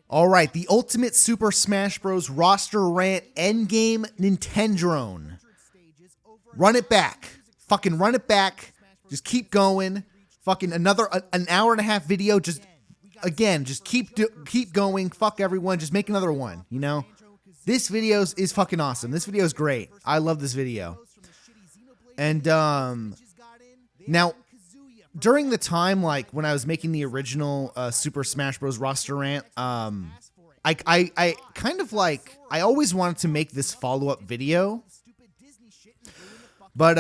All right, the Ultimate Super Smash Bros. Roster Rant Endgame Nintendrone. Run it back. Fucking run it back. Just keep going. Fucking another an hour and a half video. Just again, just keep going. Fuck everyone. Just make another one. You know, this video is fucking awesome. This video is great. I love this video. And now, during the time, like, when I was making the original Super Smash Bros. Roster Rant, I kind of, like, I always wanted to make this follow-up video. But,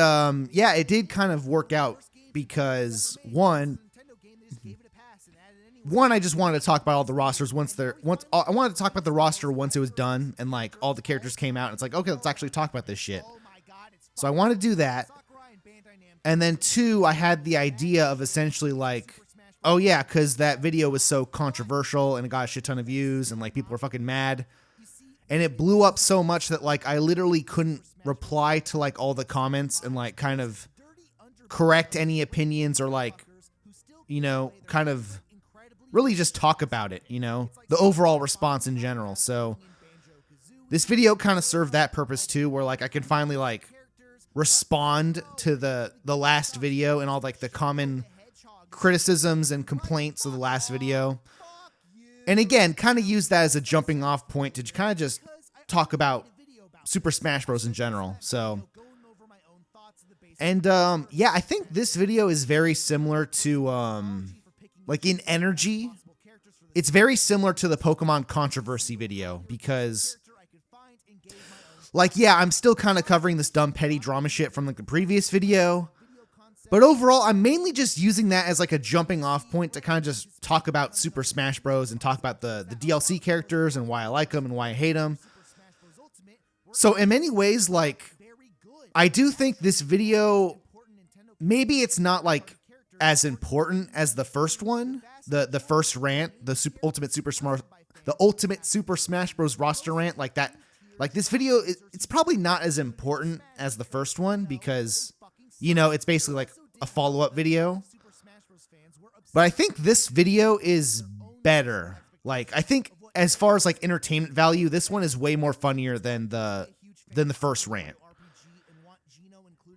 yeah, it did kind of work out because, one, I just wanted to talk about all the rosters I wanted to talk about the roster once it was done and, like, all the characters came out. And it's like, okay, let's actually talk about this shit. So I want to do that. And then two, I had the idea of essentially like, oh yeah, because that video was so controversial and it got a shit ton of views and like people were fucking mad. And it blew up so much that like I literally couldn't reply to like all the comments and like kind of correct any opinions or like, you know, kind of really just talk about it, you know, the overall response in general. So this video kind of served that purpose too, where like I can finally like respond to the last video and all like the common criticisms and complaints of the last video. And again, kind of use that as a jumping off point to kind of just talk about Super Smash Bros. In general. So, and yeah, I think this video is very similar to, like in energy, it's very similar to the Pokemon controversy video because like, yeah, I'm still kind of covering this dumb petty drama shit from like the previous video. But overall, I'm mainly just using that as like a jumping off point to kind of just talk about Super Smash Bros. And talk about the DLC characters and why I like them and why I hate them. So in many ways, like, I do think this video, maybe it's not like as important as the first one, the first rant, the Ultimate Super Smash Bros. Roster Rant, like that. Like this video, it's probably not as important as the first one because, you know, it's basically like a follow-up video. But I think this video is better. Like, I think as far as like entertainment value, this one is way more funnier than the first rant.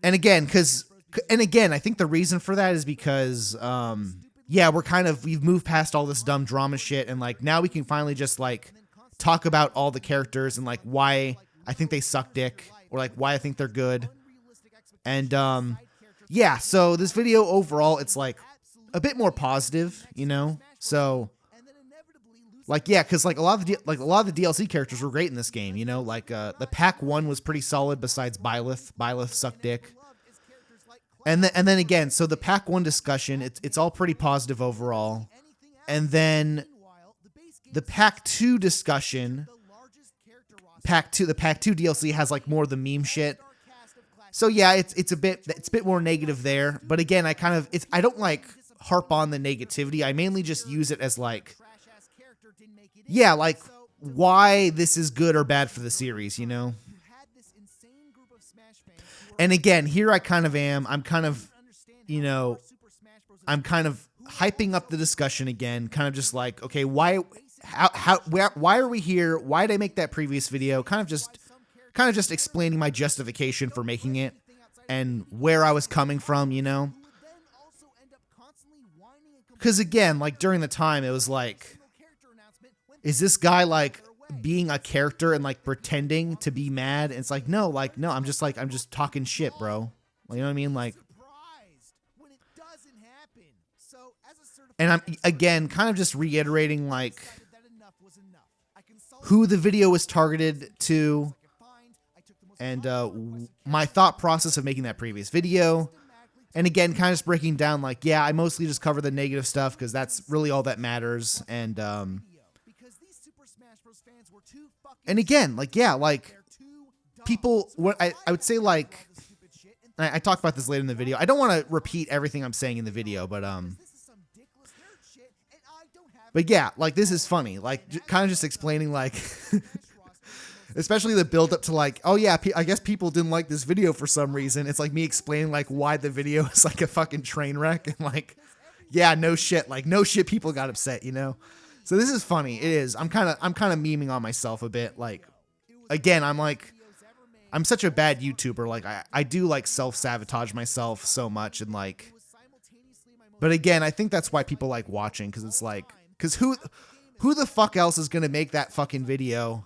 And again, I think the reason for that is because, yeah, we've moved past all this dumb drama shit and like now we can finally just like talk about all the characters and like why I think they suck dick or like why I think they're good. And yeah, so this video overall, it's like a bit more positive, you know? So like, yeah, cause like a lot of the DLC characters were great in this game, you know, like the pack 1 was pretty solid besides Byleth sucked dick. And then again, so the pack 1 discussion, it's all pretty positive overall. And then the pack 2 discussion, the pack 2 DLC has like more of the meme shit. So yeah, it's a bit more negative there. But again, I don't like harp on the negativity. I mainly just use it as like, yeah, like why this is good or bad for the series, you know? And again, here I kind of am. I'm kind of hyping up the discussion again, kind of just like, okay, why are we here? Why did I make that previous video? Kind of just explaining my justification for making it and where I was coming from, you know? Because again, like during the time, it was like, is this guy like being a character and like pretending to be mad? And it's like, no, I'm just talking shit, bro. Like, you know what I mean? Like, and I'm again kind of just reiterating like who the video was targeted to and my thought process of making that previous video. And again, kind of just breaking down like, yeah, I mostly just cover the negative stuff because that's really all that matters. And again, like, yeah, like people, what I would say, like, I talked about this later in the video. I don't want to repeat everything I'm saying in the video, but yeah, like this is funny, like kind of just explaining like, especially the build up to like, oh yeah, I guess people didn't like this video for some reason. It's like me explaining like why the video is like a fucking train wreck and like, yeah, no shit, people got upset, you know? So this is funny. It is. I'm kind of memeing on myself a bit. Like, again, I'm such a bad YouTuber. Like, I do like self-sabotage myself so much, and like, but again, I think that's why people like watching, because it's like, because who the fuck else is gonna make that fucking video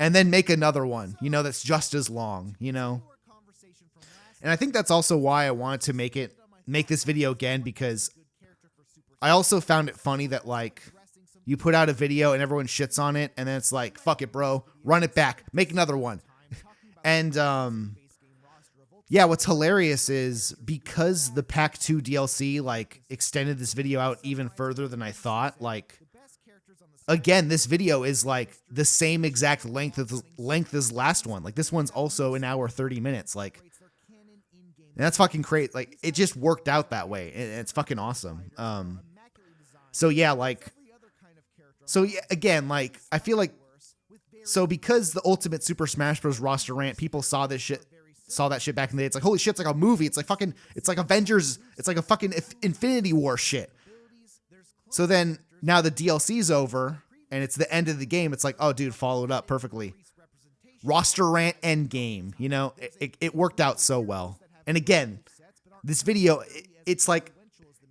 and then make another one, you know, that's just as long, you know? And I think that's also why I wanted to make this video again, because I also found it funny that like you put out a video and everyone shits on it, and then it's like, fuck it, bro, run it back, make another one. And yeah, what's hilarious is because the Pack 2 DLC like extended this video out even further than I thought, like, again, this video is like the same exact length as last one. Like, this one's also an hour 30 minutes. Like, and that's fucking great. Like, it just worked out that way, and it's fucking awesome. So yeah, like, so yeah, again, like, I feel like, so because the Ultimate Super Smash Bros. Roster rant, people saw that shit back in the day. It's like, holy shit, it's like a movie. It's like fucking, it's like Avengers. It's like a fucking Infinity War shit. So then now the DLC's over and it's the end of the game. It's like, oh dude, followed up perfectly. Roster rant Endgame, you know, it worked out so well. And again, this video, it's like,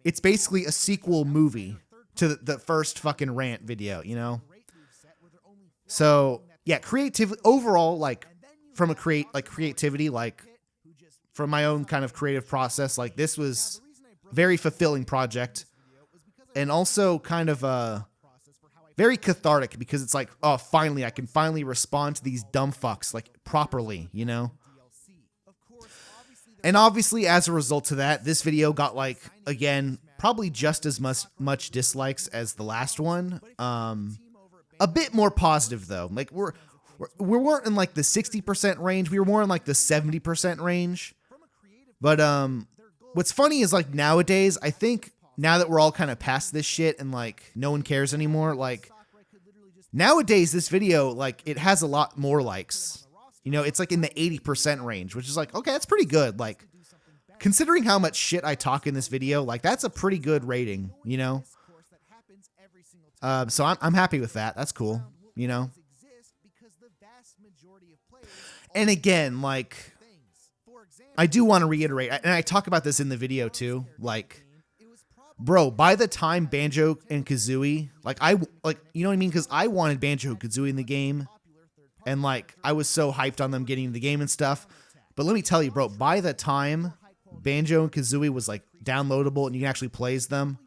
it's basically a sequel movie to the first fucking rant video, you know? So yeah, creativity overall, like from a creativity, like from my own kind of creative process, like this was very fulfilling project, and also kind of very cathartic, because it's like, oh, finally, I can finally respond to these dumb fucks like properly, you know? And obviously, as a result of that, this video got like, again, probably just as much dislikes as the last one. A bit more positive though. Like we weren't in like the 60% range. We were more in like the 70% range. But what's funny is like nowadays, I think now that we're all kind of past this shit and like no one cares anymore, like nowadays this video, like it has a lot more likes. You know, it's like in the 80% range, which is like, okay, that's pretty good. Like considering how much shit I talk in this video, like that's a pretty good rating, you know? So I'm happy with that. That's cool, you know? And again, like, I do want to reiterate, and I talk about this in the video too, like, bro, by the time Banjo and Kazooie, like, you know what I mean? Because I wanted Banjo and Kazooie in the game, and like, I was so hyped on them getting in the game and stuff. But let me tell you, bro, by the time Banjo and Kazooie was like downloadable and you can actually play as them,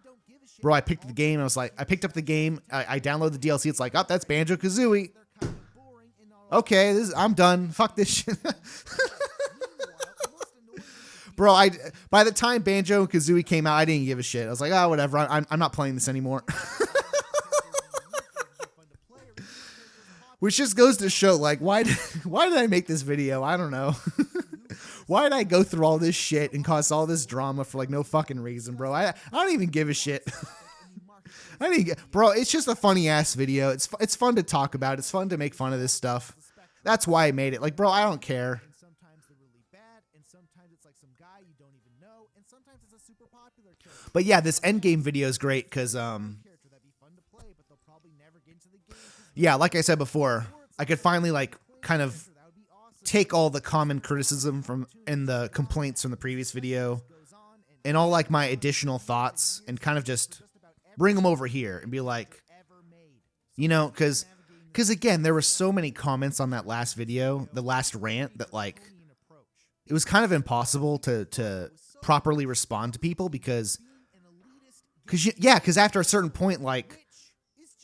bro, I picked up the game. I picked up the game. I downloaded the DLC. It's like, oh, that's Banjo Kazooie. Okay, I'm done. Fuck this shit. Bro, by the time Banjo and Kazooie came out, I didn't give a shit. I was like, oh, whatever. I'm not playing this anymore. Which just goes to show, like, why did I make this video? I don't know. Why did I go through all this shit and cause all this drama for like no fucking reason, bro? I don't even give a shit. Bro, it's just a funny ass video. It's fun to talk about. It's fun to make fun of this stuff. That's why I made it. Like, bro, I don't care. But yeah, this Endgame video is great because yeah, like I said before, I could finally like kind of take all the common criticism and the complaints from the previous video and all like my additional thoughts and kind of just bring them over here and be like, you know, because again, there were so many comments on that last video, the last rant, that like it was kind of impossible to properly respond to people because after a certain point, like,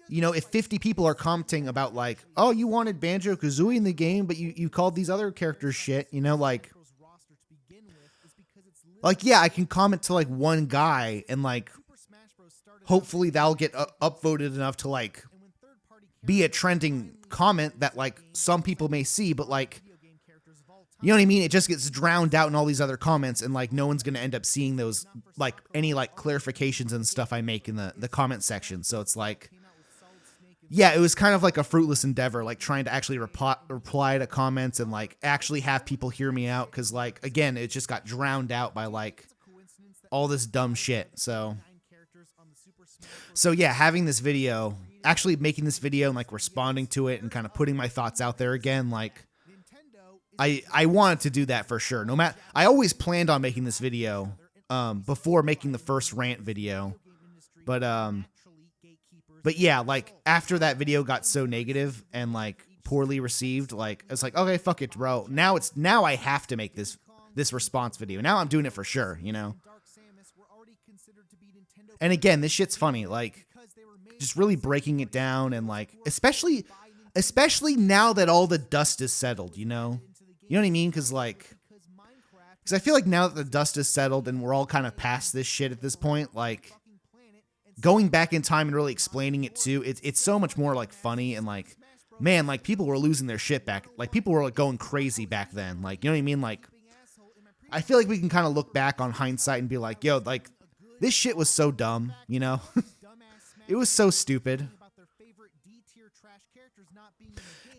you know, if 50 people are commenting about like, oh, you wanted Banjo-Kazooie in the game, but you called these other characters shit, you know, like, yeah, I can comment to like one guy and like, hopefully that'll get upvoted enough to like be a trending comment that like some people may see, but like, you know what I mean? It just gets drowned out in all these other comments and like no one's going to end up seeing those, like any like clarifications and stuff I make in the comment section. So it's like, yeah, it was kind of like a fruitless endeavor, like trying to actually reply to comments and like actually have people hear me out. Cause like, again, it just got drowned out by like all this dumb shit. So yeah, having this video actually making this video and like responding to it and kind of putting my thoughts out there again, like I wanted to do that for sure. No matter, I always planned on making this video before making the first rant video, but yeah, like after that video got so negative and like poorly received, like it's like, okay, fuck it, bro. Now I have to make this response video. Now I'm doing it for sure, you know. And again, this shit's funny, like just really breaking it down, and like especially now that all the dust is settled, you know what I mean? Because I feel like now that the dust is settled and we're all kind of past this shit at this point, like going back in time and really explaining it too, it's so much more like funny, and like, man, like people were losing their shit back, like people were like going crazy back then, like, you know what I mean? Like I feel like we can kind of look back on hindsight and be like, yo, like this shit was so dumb, you know. It was so stupid.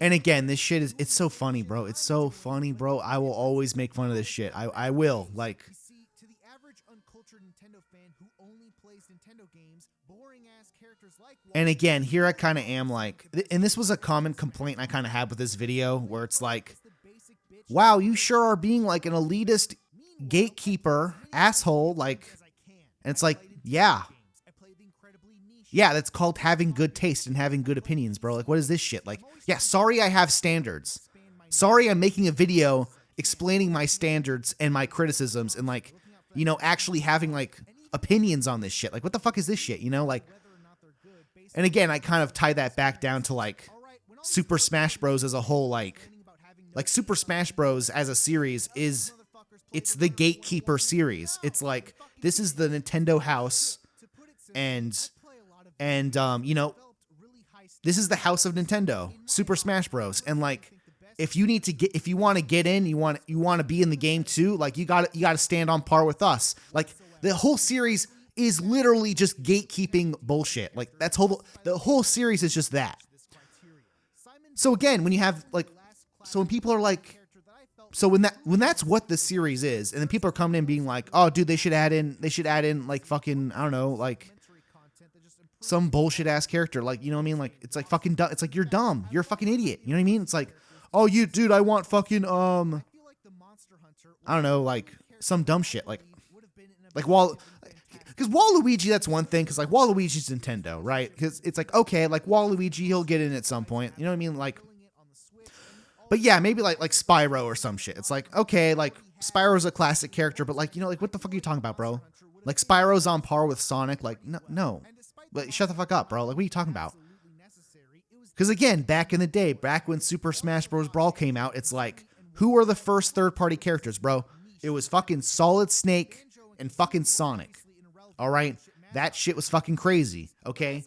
And again, this shit it's so funny, bro. It's so funny, bro. I will always make fun of this shit. I will, like. To the average uncultured Nintendo fan who only plays Nintendo games, boring ass characters like. And again, here I kind of am like, and this was a common complaint I kind of had with this video, where it's like, wow, you sure are being like an elitist gatekeeper asshole, like, and it's like, yeah, that's called having good taste and having good opinions, bro. Like, what is this shit? Like, yeah, sorry I have standards. Sorry I'm making a video explaining my standards and my criticisms and like, you know, actually having like opinions on this shit. Like, what the fuck is this shit? You know, like, and again, I kind of tie that back down to like Super Smash Bros. As a whole, like Super Smash Bros. As a series it's the gatekeeper series. It's like, this is the Nintendo house, and you know, this is the house of Nintendo, Super Smash Bros. And like, if you want to get in, you want to be in the game too, like you got to stand on par with us. Like the whole series is literally just gatekeeping bullshit. Like the whole series is just that. So again, when you have like, so when people are like, so when that's what the series is, and then people are coming in being like, oh dude, they should add in like fucking, I don't know, like some bullshit ass character, like, you know what I mean? Like, it's like fucking dumb. It's like, you're dumb. You're a fucking idiot. You know what I mean? It's like, oh, dude, I want fucking, I don't know, like some dumb shit. Like because Waluigi, that's one thing. Cause like Waluigi's Nintendo, right? Cause it's like, okay, like Waluigi, he'll get in at some point. You know what I mean? Like, but yeah, maybe like Spyro or some shit. It's like, okay, like Spyro's a classic character, but like, you know, like what the fuck are you talking about, bro? Like Spyro's on par with Sonic. Like, no. Like, shut the fuck up, bro. Like, what are you talking about? Because again, back in the day, back when Super Smash Bros. Brawl came out, it's like, who were the first third-party characters, bro? It was fucking Solid Snake and fucking Sonic. All right? That shit was fucking crazy, okay?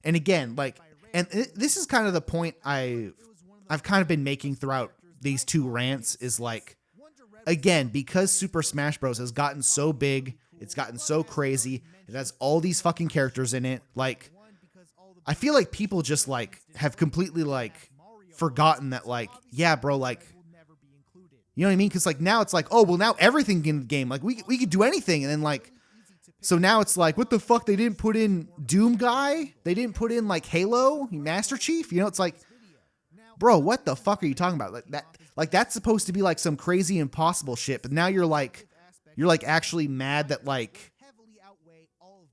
And again, like, and this is kind of the point I've kind of been making throughout these two rants, is like, again, because Super Smash Bros. Has gotten so big, it's gotten so crazy, it has all these fucking characters in it, like, I feel like people just like have completely like forgotten that, like, yeah, bro, like, you know what I mean? Because like now it's like, oh well, now everything in the game, like we could do anything, and then like, so now it's like, what the fuck? They didn't put in Doom Guy? They didn't put in like Halo, Master Chief? You know, it's like, bro, what the fuck are you talking about? Like that's supposed to be like some crazy impossible shit, but now you're like actually mad that like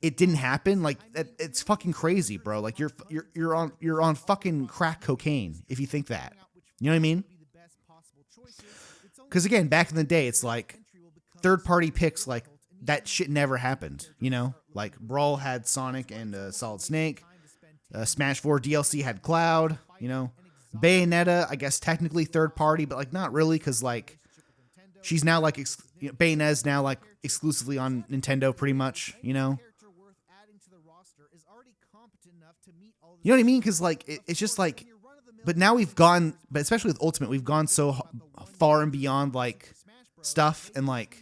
it didn't happen. Like it's fucking crazy, bro. Like you're on fucking crack cocaine if you think that. You know what I mean? Because again, back in the day, it's like third party picks, like that shit never happened. You know, like Brawl had Sonic and Solid Snake. Smash 4 DLC had Cloud. You know, Bayonetta, I guess technically third party, but like not really, because like she's now like Bayonetta's now like exclusively on Nintendo, pretty much. You know. You know what I mean? Because like it's just like, but now we've gone, but especially with Ultimate, we've gone so far and beyond like stuff, and like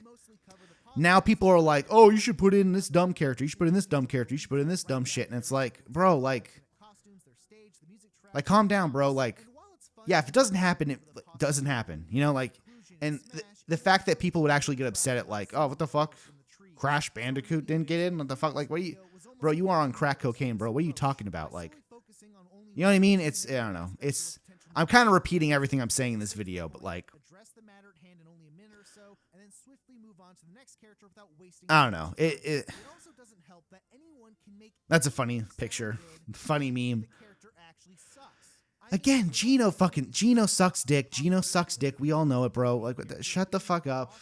now people are like, oh, you should put in this dumb character, you should put in this dumb character, you should put in this dumb shit, and it's like, bro, like calm down, bro. Like, yeah, if it doesn't happen, it doesn't happen. You know, like, and the fact that people would actually get upset at like, oh, what the fuck, Crash Bandicoot didn't get in, what the fuck, like, what are you? bro, you are on crack cocaine, bro. What are you talking about? Like, you know what I mean? It's, I don't know. It's, I'm kind of repeating everything I'm saying in this video, but like, address the matter at hand in only a minute or so, and then swiftly move on to the next character without wasting. I don't know. It also doesn't help that anyone can make. That's a funny picture, funny meme. The character actually sucks. Again, Gino sucks dick. Gino sucks dick. We all know it, bro. Like, shut the fuck up.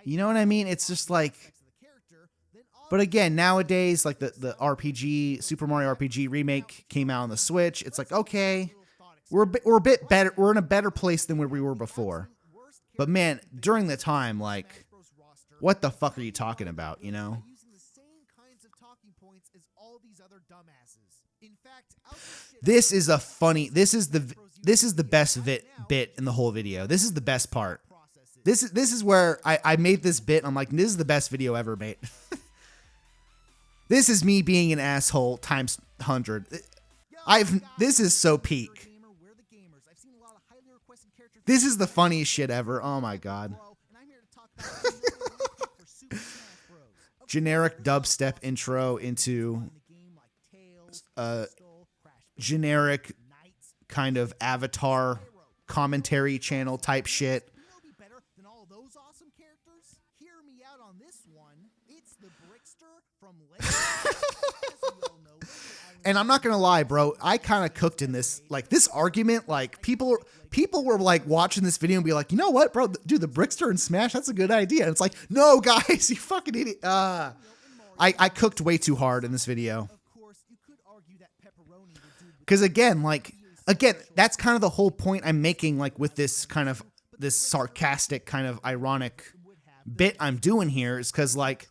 You know what I mean? It's just like, but again, nowadays, like the RPG, Super Mario RPG remake came out on the Switch. It's like, okay, we're a bit better. We're in a better place than where we were before. But man, during the time, like, what the fuck are you talking about? You know? This is a funny. This is the best bit in the whole video. This is the best part. This is where I made this bit. I'm like, this is the best video ever made. This is me being an asshole times 100. This is so peak. This is the funniest shit ever. Oh my god. Generic dubstep intro into generic kind of Avatar commentary channel type shit. And I'm not gonna lie, bro, I kind of cooked in this. Like, this argument, like, people were like watching this video and be like, you know what, bro, dude, the Brickster and Smash, that's a good idea. And it's like, no, guys, you fucking idiot. I cooked way too hard in this video. Because again, that's kind of the whole point I'm making, like, with this kind of this sarcastic kind of ironic bit I'm doing here, is because, like,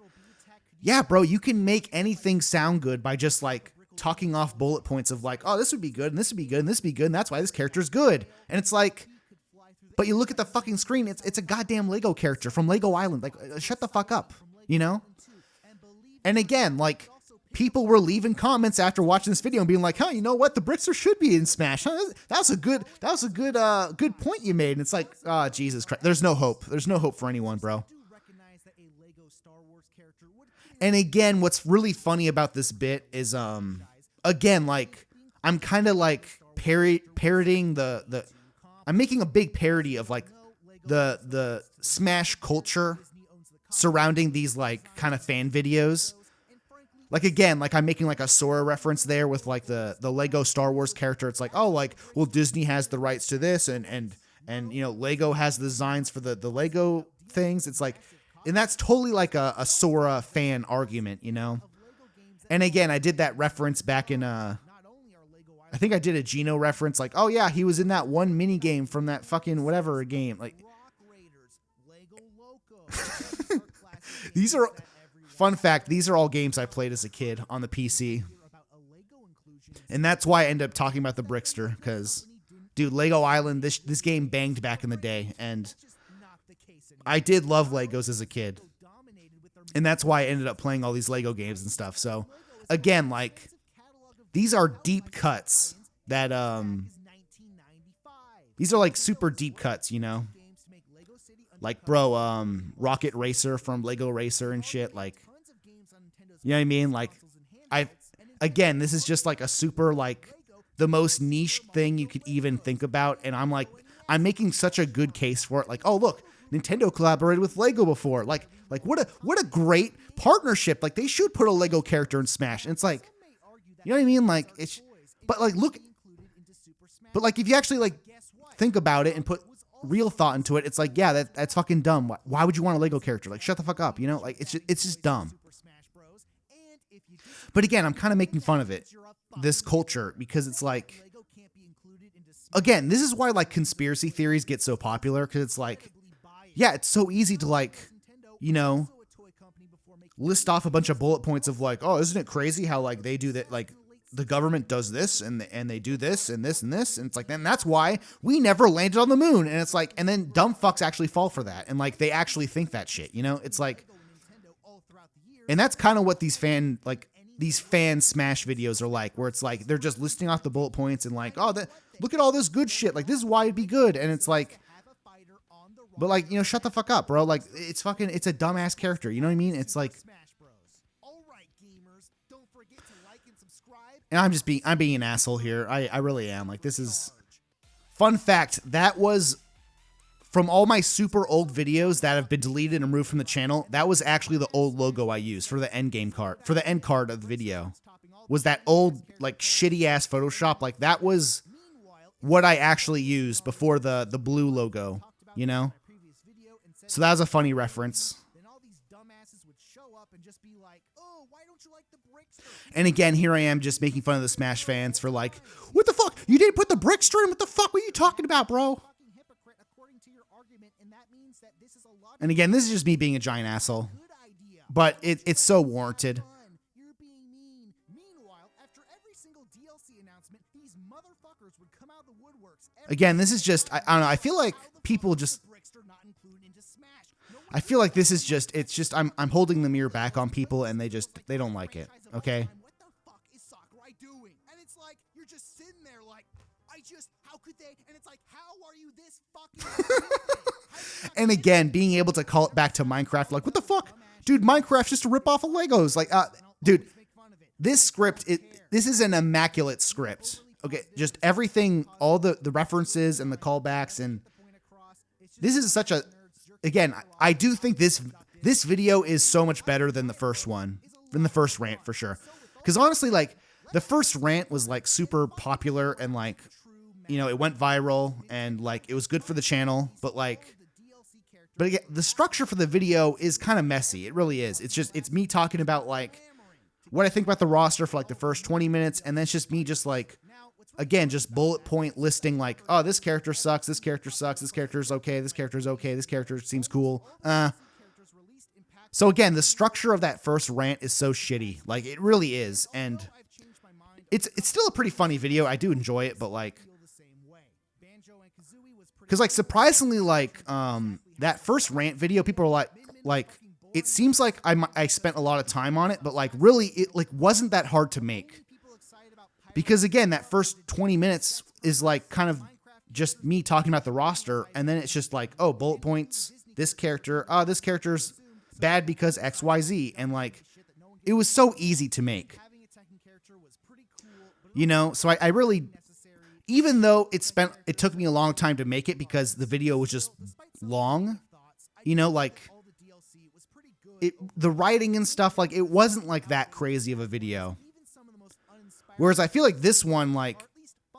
yeah, bro, you can make anything sound good by just like talking off bullet points of like, oh, this would be good, and this would be good, and this would be good, and that's why this character's good. And it's like, but you look at the fucking screen, it's a goddamn Lego character from Lego Island. Like, shut the fuck up, you know? And again, like, people were leaving comments after watching this video and being like, huh, you know what? The Brickster should be in Smash. Huh? That was a good point you made. And it's like, oh, Jesus Christ. There's no hope. There's no hope for anyone, bro. And again, what's really funny about this bit is, again, like, I'm kind of like parroting I'm making a big parody of like the Smash culture surrounding these like kind of fan videos. Like, again, like, I'm making like a Sora reference there with like the Lego Star Wars character. It's like, oh, like, well, Disney has the rights to this, and you know, Lego has the designs for the Lego things. It's like, and that's totally like a Sora fan argument, you know? And again, I did that reference back in, I think I did a Geno reference, like, oh yeah, he was in that one mini game from that fucking whatever game. Like, these are, fun fact, these are all games I played as a kid on the PC. And that's why I ended up talking about the Brickster, because, dude, Lego Island, this game banged back in the day, and I did love Legos as a kid. And that's why I ended up playing all these Lego games and stuff. So, again, like, these are deep cuts that, these are like super deep cuts, you know? Like, bro, Rocket Racer from Lego Racer and shit, like, you know what I mean? Like, again, this is just like a super, like, the most niche thing you could even think about. And I'm like, I'm making such a good case for it. Like, oh, look, Nintendo collaborated with Lego before. Like what a great partnership. Like, they should put a Lego character in Smash. And it's like, you know what I mean? Like, it's, but like, look, but like, if you actually like think about it and put real thought into it, it's like, yeah, that's fucking dumb. Why would you want a Lego character? Like, shut the fuck up, you know? Like, it's just dumb. But again, I'm kind of making fun of it, this culture, because it's like, again, this is why like conspiracy theories get so popular, because it's like, yeah, it's so easy to like, you know, list off a bunch of bullet points of like, oh, isn't it crazy how like they do that, like the government does this and they do this and this and this, and it's like, then that's why we never landed on the moon. And it's like, and then dumb fucks actually fall for that, and like they actually think that shit, you know? It's like, and that's kind of what these fan Smash videos are like, where it's like they're just listing off the bullet points and like, oh, look at all this good shit, like this is why it'd be good. And it's like, but like, you know, shut the fuck up, bro. Like, it's a dumbass character, you know what I mean? It's like, And I'm being an asshole here. I really am. Like, this is fun fact. That was from all my super old videos that have been deleted and removed from the channel. That was actually the old logo I used for the Endgame card, for the end card of the video. Was that old, like, shitty ass Photoshop? Like, that was what I actually used before the blue logo, you know? So that was a funny reference. And again, here I am just making fun of the Smash fans for like, what the fuck? You didn't put the brick string? What the fuck were you talking about, bro? And again, this is just me being a giant asshole. But it's so warranted. Again, this is just, I don't know, I feel like people just, I feel like this is just, it's just, I'm holding the mirror back on people and they don't like it, okay? What the fuck is Sakurai doing? And it's like, you're just sitting there like, how could they? And it's like, how are you this fucking And again, being able to call it back to Minecraft, like, what the fuck? Dude, Minecraft's just a rip-off of Legos. Like, dude, this script, this is an immaculate script. Okay, just everything, all the references and the callbacks, and this is such a, again, I do think this video is so much better than the first one, than the first rant for sure. Because honestly, like, the first rant was like super popular and like, you know, it went viral and like it was good for the channel, but again, the structure for the video is kind of messy. It really is. It's me talking about like what I think about the roster for like the first 20 minutes, and then it's just me just like, again, just bullet point listing like, oh, this character sucks, this character sucks, this character's okay, this character's okay, this character seems cool. So again, the structure of that first rant is so shitty. Like, it really is. And it's still a pretty funny video. I do enjoy it, but like, because like surprisingly, like that first rant video, people are like it seems like I spent a lot of time on it, but like really it like wasn't that hard to make. Because again, that first 20 minutes is like kind of just me talking about the roster, and then it's just like, oh, bullet points, this character, this character's bad because XYZ, and like it was so easy to make. You know, so I really, even though it took me a long time to make it because the video was just long, you know, like the writing and stuff, like it wasn't like that crazy of a video. Whereas I feel like this one, like,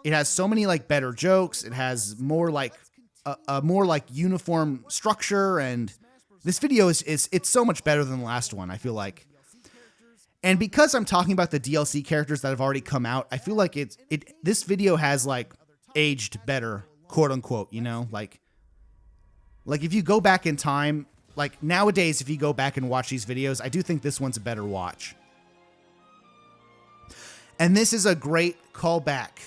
it has so many like better jokes. It has more like a more like uniform structure, and this video is so much better than the last one, I feel like. And because I'm talking about the DLC characters that have already come out, I feel like this video has like aged better, quote unquote, you know, like if you go back in time, like nowadays, if you go back and watch these videos, I do think this one's a better watch. And this is a great callback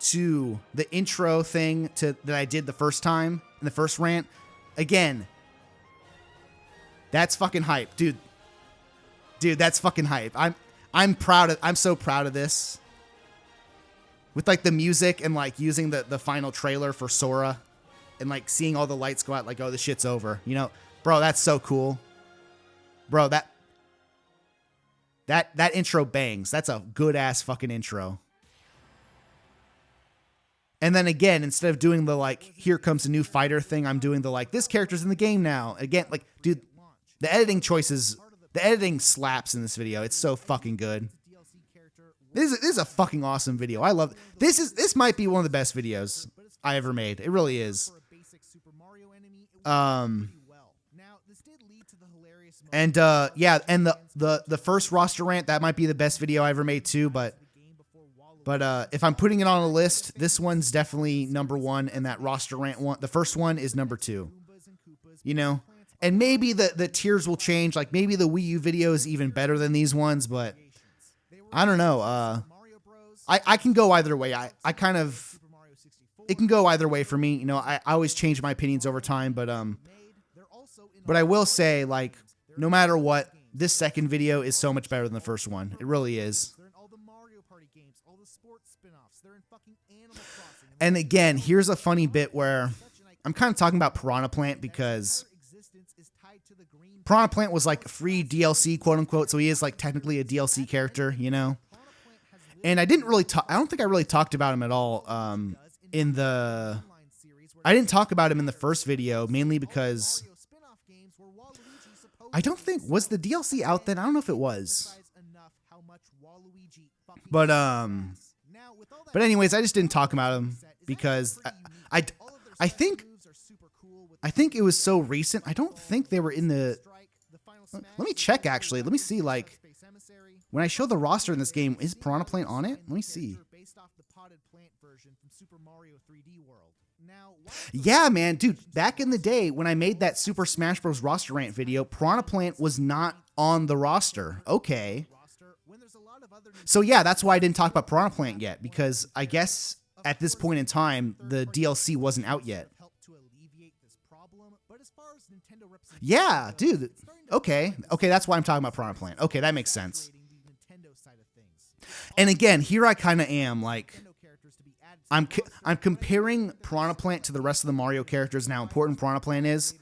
to the intro thing that I did the first time in the first rant. Again, that's fucking hype, dude. Dude, that's fucking hype. I'm so proud of this. With like the music and like using the final trailer for Sora and like seeing all the lights go out, like, oh, this shit's over. You know, bro, that's so cool. Bro, that intro bangs. That's a good ass fucking intro. And then again, instead of doing the like, here comes a new fighter thing, I'm doing the like, this character's in the game now. Again, like, dude, the editing choices, the editing slaps in this video. It's so fucking good. This is a fucking awesome video. I love this might be one of the best videos I ever made. It really is. And yeah, and the first roster rant, that might be the best video I ever made too, but if I'm putting it on a list, this one's definitely number one, and that roster rant one, the first one, is number two. You know? And maybe the tiers will change, like maybe the Wii U video is even better than these ones, but I don't know. I can go either way. I kind of, it can go either way for me. You know, I always change my opinions over time, but I will say, like, no matter what, this second video is so much better than the first one. It really is. And again, here's a funny bit where I'm kind of talking about Piranha Plant because Piranha Plant was like free DLC, quote unquote. So he is like technically a DLC character, you know? And I didn't really talk. I don't think I really talked about him at all. In the, I didn't talk about him in the first video, mainly because I don't think, was the DLC out then? I don't know if it was. But anyways, I just didn't talk about him because I think it was so recent. I don't think they were in the. Let me check actually. Let me see. Like when I show the roster in this game, is Piranha Plant on it? Let me see. Yeah, man, dude. Back in the day when I made that Super Smash Bros. Roster rant video, Piranha Plant was not on the roster. Okay. So yeah, that's why I didn't talk about Piranha Plant yet, because I guess at this point in time, the DLC wasn't out yet. Yeah, dude. Okay, that's why I'm talking about Piranha Plant. Okay, that makes sense. And again, here I kind of am like, I'm comparing Piranha Plant to the rest of the Mario characters and how important Piranha Plant is.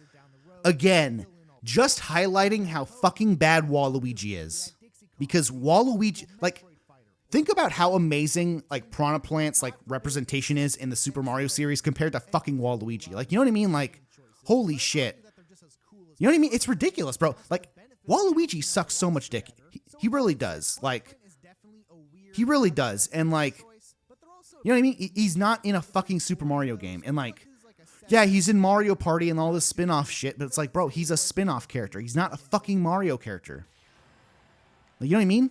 Again, just highlighting how fucking bad Waluigi is. Because Waluigi, like, think about how amazing, like, Piranha Plant's, like, representation is in the Super Mario series compared to fucking Waluigi. Like, you know what I mean? Like, holy shit. You know what I mean? It's ridiculous, bro. Like, Waluigi sucks so much dick. He really does. Like, he really does. And, like, you know what I mean? He's not in a fucking Super Mario game. And, like, yeah, he's in Mario Party and all this spin-off shit, but it's like, bro, he's a spin-off character. He's not a fucking Mario character. You know what I mean?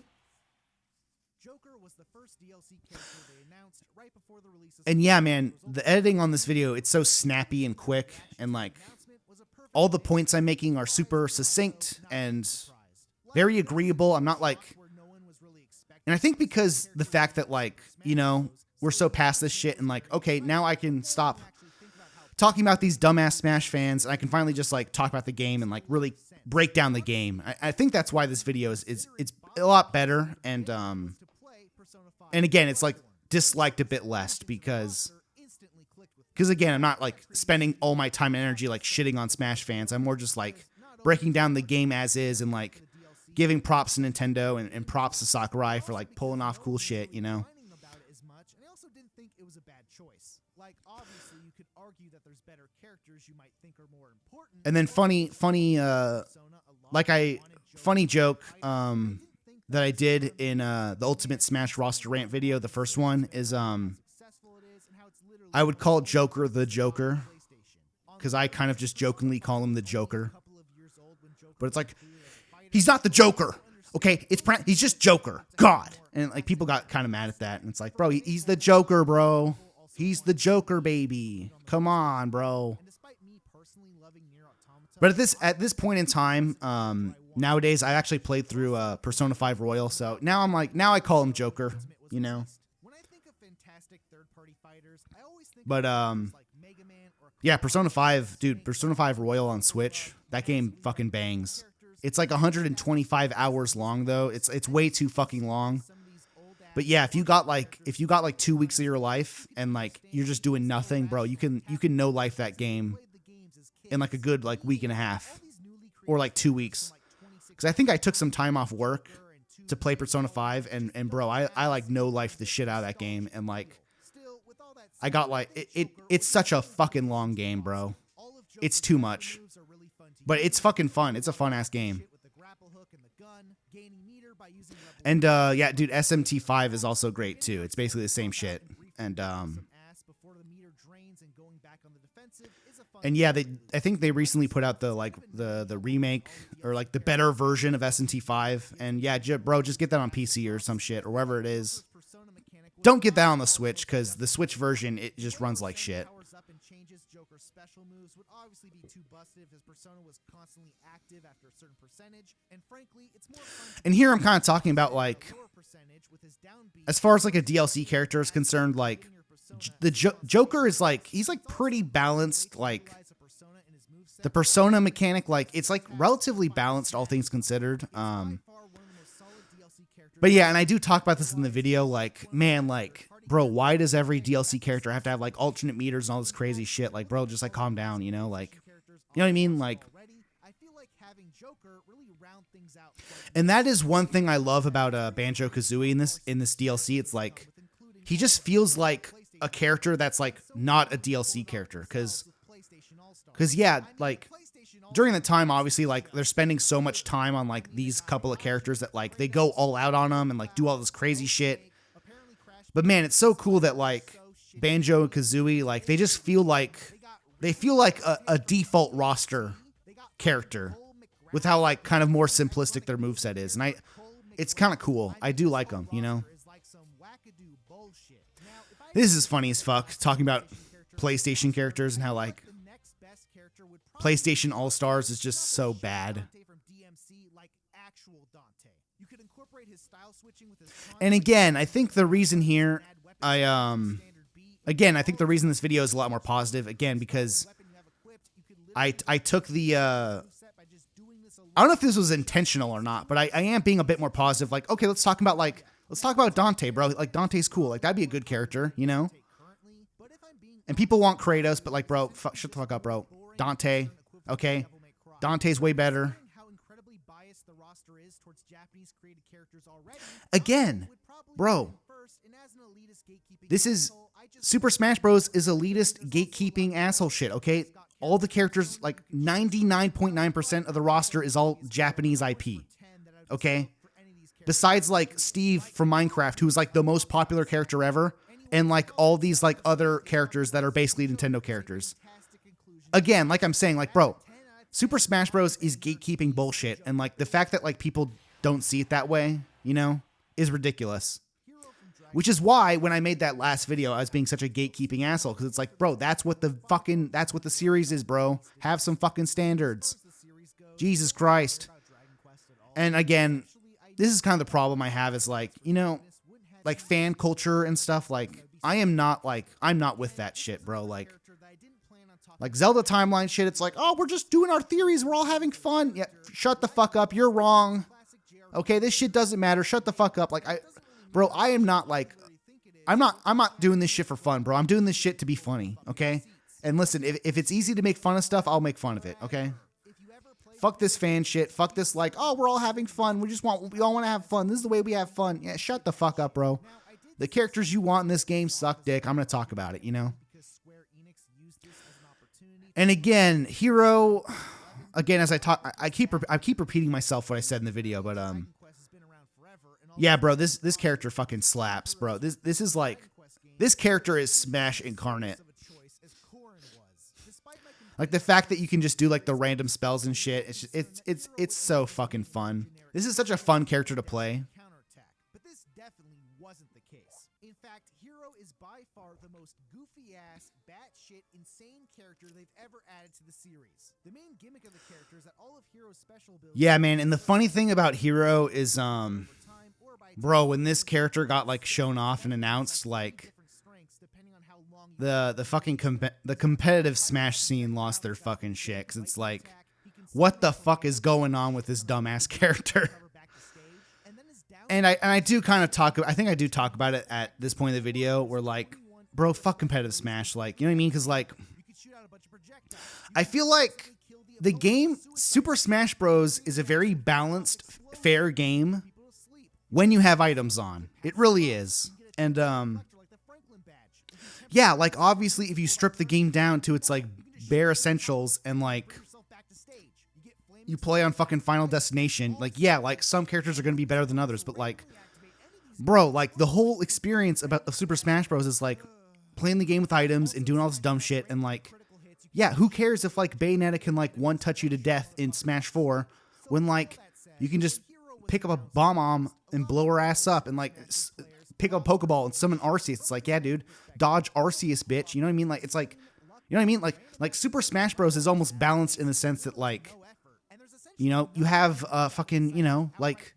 And yeah, man, the editing on this video, it's so snappy and quick, and like all the points I'm making are super succinct and very agreeable. I'm not like, and I think because the fact that like, you know, we're so past this shit and like, okay, now I can stop talking about these dumbass Smash fans and I can finally just like talk about the game and like really break down the game. I think that's why this video is it's a lot better, and again, it's like disliked a bit less because again, I'm not like spending all my time and energy like shitting on Smash fans. I'm more just like breaking down the game as is and like giving props to Nintendo and props to Sakurai for like pulling off cool shit, you know. And then funny joke that I did in the Ultimate Smash Roster Rant video, the first one, is I would call Joker the Joker, because I kind of just jokingly call him the Joker. But it's like, he's not the Joker, okay? He's just Joker. God. And like people got kind of mad at that, and it's like, bro, he's the Joker, bro. He's the Joker, baby. Come on, bro. But at this point in time, nowadays I actually played through Persona 5 Royal, so now I call him Joker, you know. But yeah, Persona 5, dude, Persona 5 Royal on Switch, that game fucking bangs. It's like 125 hours long though. It's way too fucking long. But yeah, if you got like 2 weeks of your life and like you're just doing nothing, bro, you can no life that game in like a good like week and a half or like 2 weeks. Because I think I took some time off work to play Persona 5 and bro, I like no life the shit out of that game, and like I got like it's such a fucking long game, bro. It's too much. But it's fucking fun. It's a fun ass game. And yeah, dude, SMT5 is also great too. It's basically the same shit. And yeah, I think they recently put out the remake or like the better version of SMT5. And yeah, bro, just get that on PC or some shit or wherever it is. Don't get that on the Switch, because the Switch version, it just runs like shit. And here I'm kind of talking about like, as far as like a DLC character is concerned, like the Joker is like, he's like pretty balanced. Like the Persona mechanic, like it's like relatively balanced, all things considered. But yeah, and I do talk about this in the video, like, man, like, bro, why does every DLC character have to have like alternate meters and all this crazy shit? Like, bro, just like calm down, you know, like, you know what I mean? Like, Joker really round things out. And that is one thing I love about Banjo-Kazooie in this DLC. It's like he just feels like a character that's like not a DLC character because yeah, like during the time, obviously, like they're spending so much time on like these couple of characters that like they go all out on them and like do all this crazy shit. But man, it's so cool that like Banjo and Kazooie, like they just feel like a default roster character with how like kind of more simplistic their moveset is. And it's kind of cool. I do like them, you know. This is funny as fuck talking about PlayStation characters and how like PlayStation All-Stars is just so bad. And again, I think the reason here, I think the reason this video is a lot more positive, again, because I took the, I don't know if this was intentional or not, but I am being a bit more positive. Like, okay, let's talk about Dante, bro. Like, Dante's cool. Like, that'd be a good character, you know? And people want Kratos, but like, bro, shut the fuck up, bro. Dante, okay? Dante's way better. Again, bro, this is Super Smash Bros. Is elitist gatekeeping asshole shit, okay? All the characters, like 99.9% of the roster is all Japanese IP, okay? Besides like Steve from Minecraft, who's like the most popular character ever, and like all these like other characters that are basically Nintendo characters. Again, like I'm saying, like, bro, Super Smash Bros. Is gatekeeping bullshit, and like the fact that like people don't see it that way, you know, is ridiculous. Which is why when I made that last video, I was being such a gatekeeping asshole, because it's like, bro, that's what the series is, bro. Have some fucking standards. Jesus Christ. And again, this is kind of the problem I have is like, you know, like fan culture and stuff. Like, I'm not with that shit, bro. Like Zelda timeline shit. It's like, oh, we're just doing our theories. We're all having fun. Yeah, shut the fuck up. You're wrong. Okay, this shit doesn't matter. Shut the fuck up. Like, bro, I am not like, I'm not doing this shit for fun, bro. I'm doing this shit to be funny, okay? And listen, if it's easy to make fun of stuff, I'll make fun of it, okay? Fuck this fan shit. Fuck this like, oh, we're all having fun. We all want to have fun. This is the way we have fun. Yeah, shut the fuck up, bro. The characters you want in this game suck dick. I'm going to talk about it, you know? And again, Hero, again, as I talk, I keep repeating myself what I said in the video, but yeah, bro, this character fucking slaps, bro. This is like, this character is Smash incarnate. Like the fact that you can just do like the random spells and shit, it's so fucking fun. This is such a fun character to play. But this definitely wasn't the case. In fact, Hero is by far the most goofy ass, batshit, insane character they've ever added to the series. The main gimmick of the character is that all of Hero's special abilities. Yeah, man, and the funny thing about Hero is bro, when this character got like shown off and announced, like the fucking the competitive Smash scene lost their fucking shit, because it's like, what the fuck is going on with this dumbass character? And I do kind of talk, I think I do talk about it at this point in the video, where like, bro, fuck competitive Smash, like, you know what I mean? Because like, I feel like the game Super Smash Bros. Is a very balanced, fair game when you have items on. It really is. And yeah, like obviously if you strip the game down to its like bare essentials and like you play on fucking Final Destination, like yeah, like some characters are going to be better than others, but like, bro, like the whole experience of Super Smash Bros. Is like playing the game with items and doing all this dumb shit, and like, yeah, who cares if like Bayonetta can like one touch you to death in Smash 4 when like you can just pick up a bomb and blow her ass up, and like pick up a Pokeball and summon Arceus. It's like, yeah, dude, dodge Arceus, bitch. You know what I mean? Like, it's like, you know what I mean? Like Super Smash Bros. Is almost balanced in the sense that like, you know, you have fucking, you know, like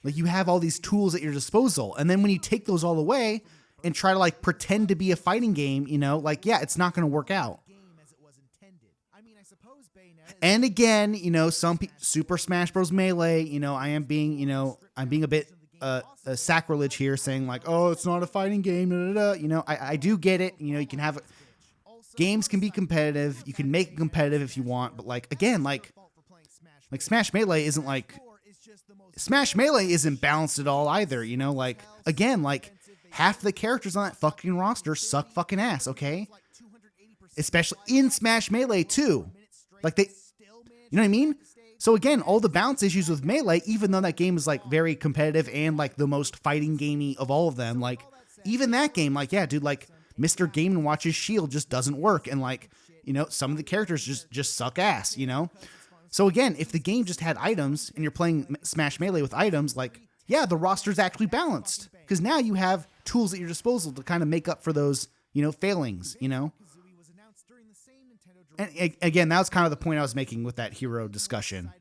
you have all these tools at your disposal, and then when you take those all away and try to like pretend to be a fighting game, you know, like, yeah, it's not going to work out. And again, you know, Super Smash Bros. Melee, you know, I'm being a bit sacrilege here, saying like, oh, it's not a fighting game, da, da, da. You know, I do get it. You know, you can games can be competitive. You can make it competitive if you want, but like, again, like, Like Smash Melee isn't like Smash Melee isn't balanced at all either, you know, like again, like half the characters on that fucking roster suck fucking ass, okay? Especially in Smash Melee too. Like they, you know what I mean? So again, all the balance issues with Melee, even though that game is like very competitive and like the most fighting gamey of all of them, like even that game, like, yeah, dude, like Mr. Game & Watch's shield just doesn't work. And like, you know, some of the characters just suck ass, you know? So again, if the game just had items and you're playing Smash Melee with items, like, yeah, the roster's actually balanced because now you have tools at your disposal to kind of make up for those, you know, failings, you know? And again, that was kind of the point I was making with that hero discussion.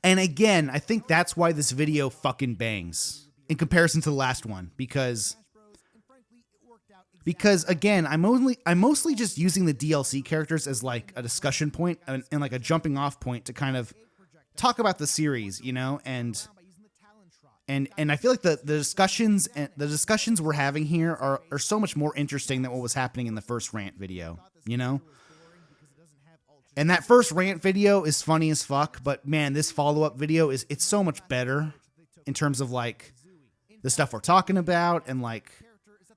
And again, I think that's why this video fucking bangs in comparison to the last one, because again, I'm mostly just using the DLC characters as like a discussion point and like a jumping off point to kind of talk about the series, you know, and I feel like the discussions we're having here are so much more interesting than what was happening in the first Rant video, you know? And that first Rant video is funny as fuck, but man, this follow-up video it's so much better in terms of like the stuff we're talking about and like,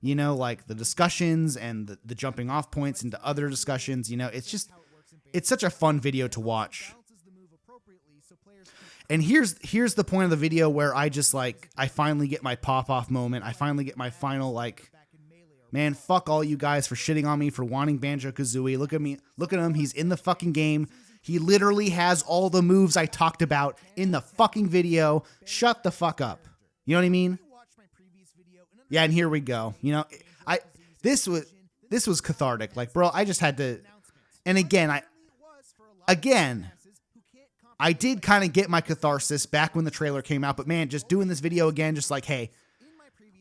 you know, like the discussions and the jumping off points into other discussions, you know, it's such a fun video to watch. And here's the point of the video where I just like, I finally get my pop off moment. I finally get my final like, man, fuck all you guys for shitting on me for wanting Banjo-Kazooie. Look at me. Look at him. He's in the fucking game. He literally has all the moves I talked about in the fucking video. Shut the fuck up. You know what I mean? Yeah, and here we go. You know, this was cathartic. Like, bro, I just had to. And again, I did kind of get my catharsis back when the trailer came out, but man, just doing this video again, just like, hey,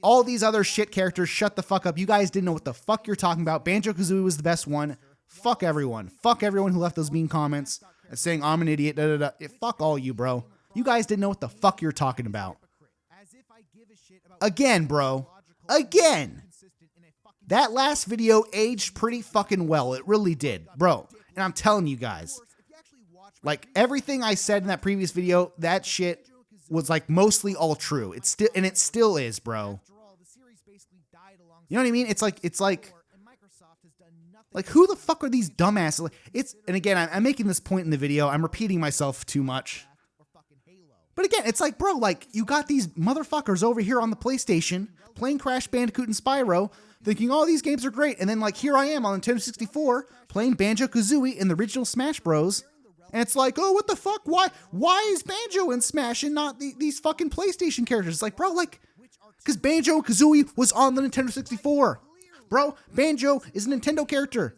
all these other shit characters, shut the fuck up. You guys didn't know what the fuck you're talking about. Banjo-Kazooie was the best one. Fuck everyone. Fuck everyone who left those mean comments and saying I'm an idiot. Da, da, da. Fuck all you, bro. You guys didn't know what the fuck you're talking about. Again, bro. Again. That last video aged pretty fucking well. It really did, bro. And I'm telling you guys, like everything I said in that previous video, that shit was like mostly all true. It still is, bro. You know what I mean? It's like who the fuck are these dumbasses? Like, and again, I'm making this point in the video. I'm repeating myself too much. But again, it's like, bro, like you got these motherfuckers over here on the PlayStation playing Crash Bandicoot and Spyro, thinking, oh, these games are great. And then like, here I am on Nintendo 64 playing Banjo-Kazooie in the original Smash Bros. And it's like, oh, what the fuck? Why is Banjo in Smash and not these fucking PlayStation characters? It's like, bro, like, because Banjo-Kazooie was on the Nintendo 64. Bro, Banjo is a Nintendo character.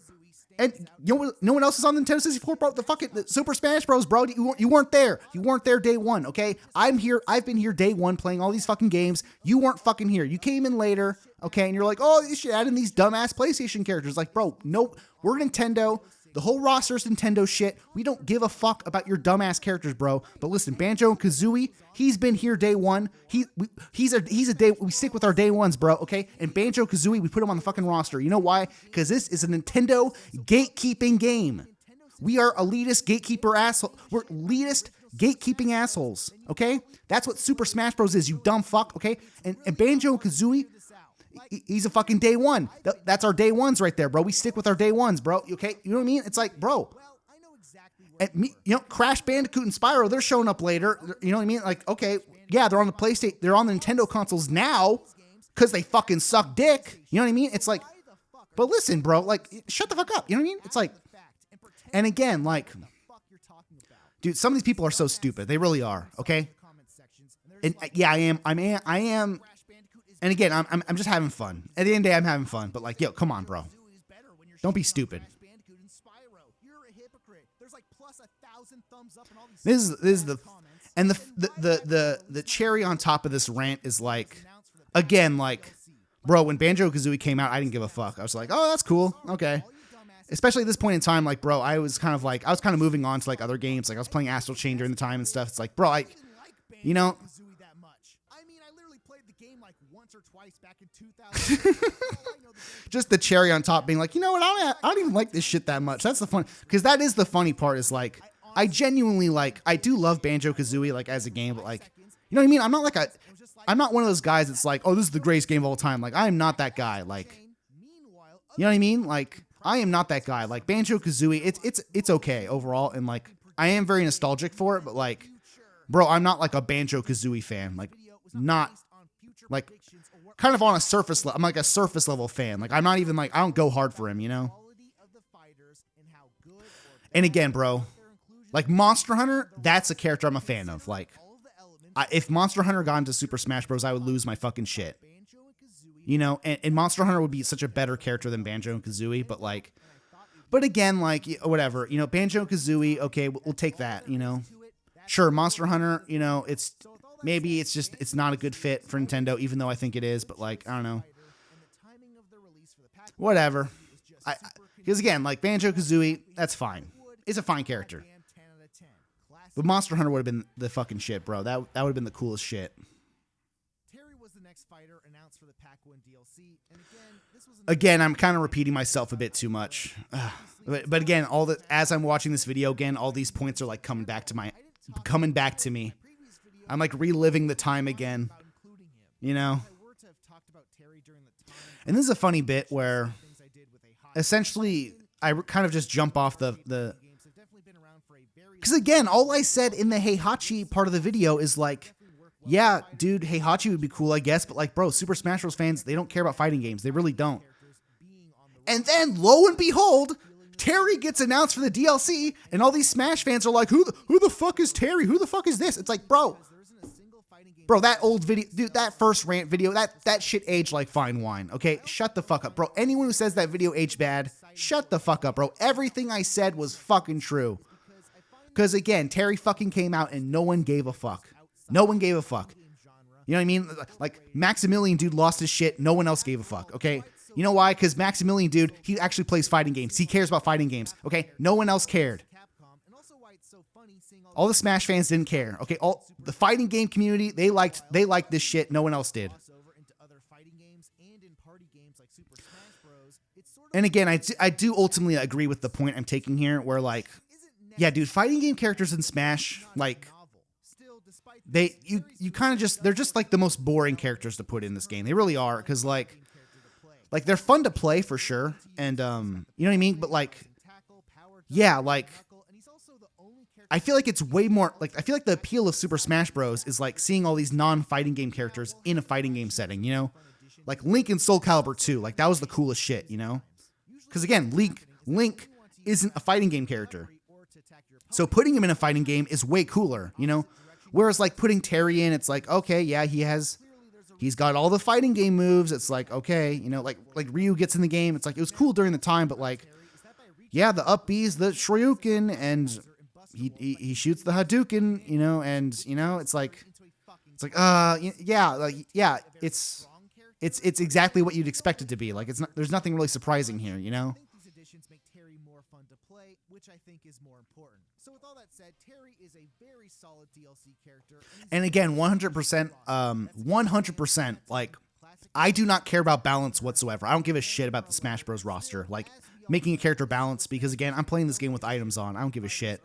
And no one else is on the Nintendo 64, bro. The Super Smash Bros, bro. You weren't there. You weren't there day one, okay? I'm here. I've been here day one playing all these fucking games. You weren't fucking here. You came in later, okay? And you're like, oh, you should add in these dumbass PlayStation characters. Like, bro, nope. We're Nintendo. The whole roster's Nintendo shit. We don't give a fuck about your dumbass characters, bro. But listen, Banjo-Kazooie, he's been here day one. He's a day. We stick with our day ones, bro. Okay. And Banjo-Kazooie, we put him on the fucking roster. You know why? Because this is a Nintendo gatekeeping game. We are elitist gatekeeper asshole. We're elitist gatekeeping assholes. Okay. That's what Super Smash Bros is. You dumb fuck. Okay. And Banjo-Kazooie, he's a fucking day one. That's our day ones right there, bro. We stick with our day ones, bro. Okay, you know what I mean? It's like, bro. And me, you know, Crash Bandicoot and Spyro, they're showing up later. You know what I mean? Like, okay, yeah, they're on the PlayStation, they're on the Nintendo consoles now because they fucking suck dick. You know what I mean? It's like, but listen, bro, like, shut the fuck up. You know what I mean? It's like, and again, like, dude, some of these people are so stupid. They really are. Okay, and yeah, I am. And again, I'm just having fun. At the end of the day, I'm having fun. But like, yo, come on, bro. Don't be stupid. This is the and the cherry on top of this rant is like, again, like, bro, when Banjo-Kazooie came out, I didn't give a fuck. I was like, oh, that's cool. Okay. Especially at this point in time, like, bro, I was kind of moving on to like other games. Like I was playing Astral Chain during the time and stuff. It's like, bro, you know. Or twice back in 2000. Just the cherry on top being like, you know what, I don't even like this shit that much. That's the fun, because that is the funny part, is like, I genuinely like, I do love Banjo-Kazooie like as a game, but like, you know what I mean? I'm not one of those guys that's like, oh, this is the greatest game of all time. Like, I am not that guy. Like, you know what I mean? Like, I am not that guy. Like, Banjo-Kazooie, it's okay overall, and like, I am very nostalgic for it, but like, bro, I'm not like a Banjo-Kazooie fan. like kind of on a surface level. I'm like a surface level fan. Like, I'm not even like, I don't go hard for him, you know? And again, bro, like Monster Hunter, that's a character I'm a fan of. Like, if Monster Hunter got into Super Smash Bros, I would lose my fucking shit. You know, and Monster Hunter would be such a better character than Banjo and Kazooie, but like, but again, like, whatever, you know, Banjo and Kazooie, okay, we'll take that, you know? Sure, Monster Hunter, you know, maybe it's not a good fit for Nintendo, even though I think it is, but like, I don't know. Whatever. Because again, like Banjo-Kazooie, that's fine. It's a fine character. But Monster Hunter would have been the fucking shit, bro. That would have been the coolest shit. Terry was the next fighter announced for the Pac-1 DLC, and again, I'm kind of repeating myself a bit too much. But again, as I'm watching this video again, all these points are like coming back to me. I'm like reliving the time again, you know? And this is a funny bit where essentially I kind of just jump off the because again, all I said in the Heihachi part of the video is like, yeah, dude, Heihachi would be cool, I guess, but like, bro, Super Smash Bros. Fans, they don't care about fighting games. They really don't. And then, lo and behold, Terry gets announced for the DLC, and all these Smash fans are like, who the fuck is Terry? Who the fuck is this? It's like, bro, that old video, dude, that first Rant video, that shit aged like fine wine, okay? Shut the fuck up, bro. Anyone who says that video aged bad, shut the fuck up, bro. Everything I said was fucking true. Because again, Terry fucking came out and no one gave a fuck. No one gave a fuck. You know what I mean? Like, Maximilian, dude, lost his shit. No one else gave a fuck, okay? You know why? Because Maximilian, dude, he actually plays fighting games. He cares about fighting games, okay? No one else cared. All the Smash fans didn't care, okay? All the fighting game community, they liked this shit. No one else did. And again, I do ultimately agree with the point I'm taking here, where like, yeah, dude, fighting game characters in Smash, like, you kind of just, they're just like the most boring characters to put in this game. They really are, because like they're fun to play for sure, and you know what I mean. But like, yeah, like, I feel like it's way more like, I feel like the appeal of Super Smash Bros. Is like seeing all these non-fighting game characters in a fighting game setting. You know, like Link in Soul Calibur 2, like that was the coolest shit. You know, because again, Link isn't a fighting game character. So putting him in a fighting game is way cooler, you know? Whereas like putting Terry in, it's like, okay, yeah, he's got all the fighting game moves. It's like, okay, you know, like Ryu gets in the game. It's like, it was cool during the time, but like, yeah, the up B's, the Shoryuken, and he shoots the Hadouken, you know, and you know, it's like, yeah, it's exactly what you'd expect it to be. Like, there's nothing really surprising here, you know? Which I think is more important. So with all that said, Terry is a very solid DLC character. And again, 100%, like, I do not care about balance whatsoever. I don't give a shit about the Smash Bros. Roster. Like, making a character balanced, because again, I'm playing this game with items on. I don't give a shit.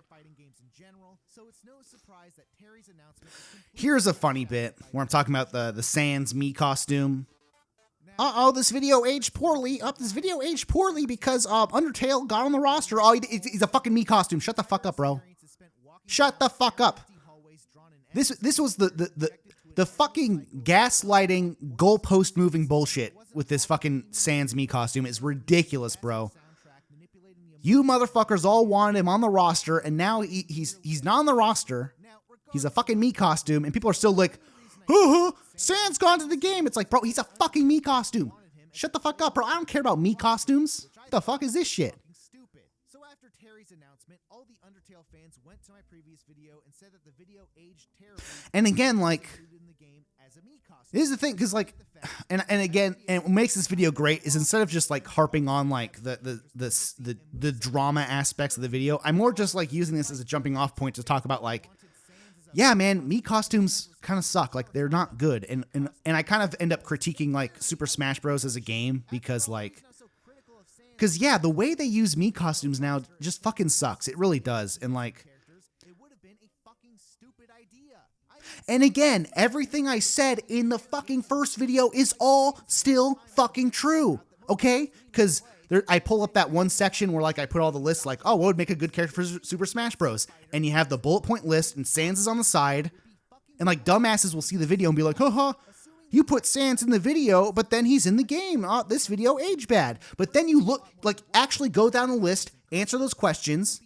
Here's a funny bit where I'm talking about the Sans Mii costume. This video aged poorly. This video aged poorly because Undertale got on the roster. Oh, he's a fucking Mii costume. Shut the fuck up, bro. Shut the fuck up. This was the fucking gaslighting, goalpost moving bullshit with this fucking Sans Mii costume is ridiculous, bro. You motherfuckers all wanted him on the roster, and now he's not on the roster. He's a fucking Mii costume, and people are still like, Sans gone to the game. It's like, bro, he's a fucking Mii costume. Shut the fuck up, bro. I don't care about Mii costumes. What the fuck is this shit? So after Terry's announcement, all the Undertale fans went to my previous video and said that the video aged terribly. And again, like, this is the thing, because like, and again, and what makes this video great is instead of just like harping on like the drama aspects of the video, I'm more just like using this as a jumping off point to talk about like, yeah, man, Mii costumes kind of suck. Like, they're not good. And I kind of end up critiquing, like, Super Smash Bros. As a game because, like, yeah, the way they use Mii costumes now just fucking sucks. It really does. And, like, And again, everything I said in the fucking first video is all still fucking true, okay? Because I pull up that one section where like I put all the lists like, oh, what would make a good character for Super Smash Bros? And you have the bullet point list and Sans is on the side. And like dumbasses will see the video and be like, haha, you put Sans in the video, but then he's in the game. Oh, this video aged bad. But then you look, like actually go down the list, answer those questions,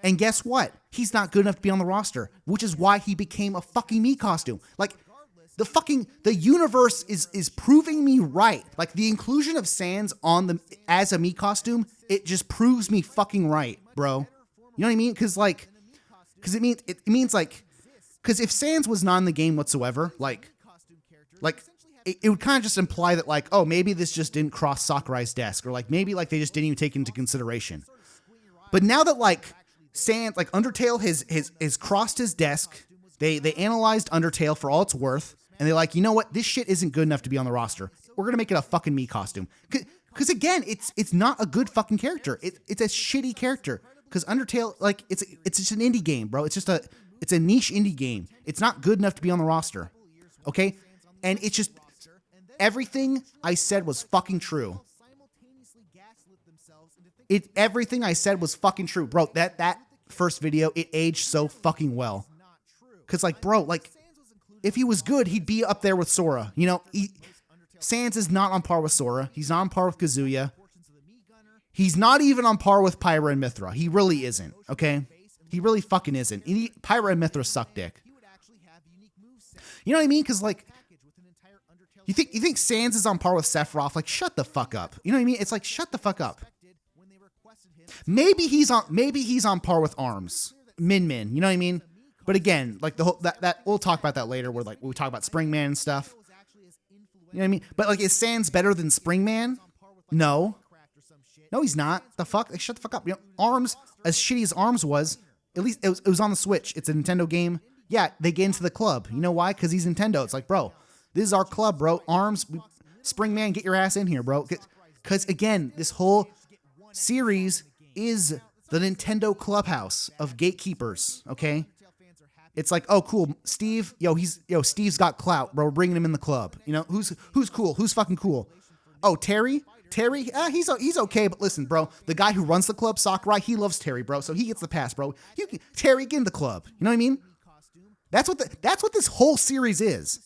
and guess what? He's not good enough to be on the roster, which is why he became a fucking Mii costume. Like, the universe is proving me right. Like, the inclusion of Sans as a Mii costume, it just proves me fucking right, bro. You know what I mean? Because it means because if Sans was not in the game whatsoever, it would kind of just imply that like, oh, maybe this just didn't cross Sakurai's desk, or like maybe like they just didn't even take it into consideration. But now that like Sans, like Undertale has crossed his desk, they analyzed Undertale for all it's worth, and they're like, you know what, this shit isn't good enough to be on the roster. We're gonna make it a fucking Mii costume. Because again, it's not a good fucking character. It's a shitty character. Because Undertale, like it's just an indie game, bro. It's a niche indie game. It's not good enough to be on the roster. Okay, and it's just everything I said was fucking true. Everything I said was fucking true, bro. That first video, it aged so fucking well. Cause like, bro, like if he was good, he'd be up there with Sora. You know, Sans is not on par with Sora. He's not on par with Kazuya. He's not even on par with Pyra and Mithra. He really isn't. Okay, he really fucking isn't. Pyra and Mithra suck dick. You know what I mean? Cause like, you think Sans is on par with Sephiroth? Like, shut the fuck up. You know what I mean? It's like, shut the fuck up. Maybe he's on par with ARMS, Min. You know what I mean? But again, like the whole that we'll talk about that later. Where like we talk about Springman and stuff. You know what I mean? But like, is Sans better than Springman? No, he's not. The fuck? Like, shut the fuck up. You know, ARMS, as shitty as ARMS was, at least it was on the Switch. It's a Nintendo game. Yeah, they get into the club. You know why? Because he's Nintendo. It's like, bro, this is our club, bro. ARMS, Springman, get your ass in here, bro. Because again, this whole series is the Nintendo clubhouse of gatekeepers, okay? It's like, oh, cool, Steve, Steve's got clout, bro. We're bringing him in the club. You know, who's cool? Who's fucking cool? Oh, Terry, he's okay, but listen, bro, the guy who runs the club, Sakurai, he loves Terry, bro, so he gets the pass, bro. Terry, get in the club. You know what I mean? That's what this whole series is.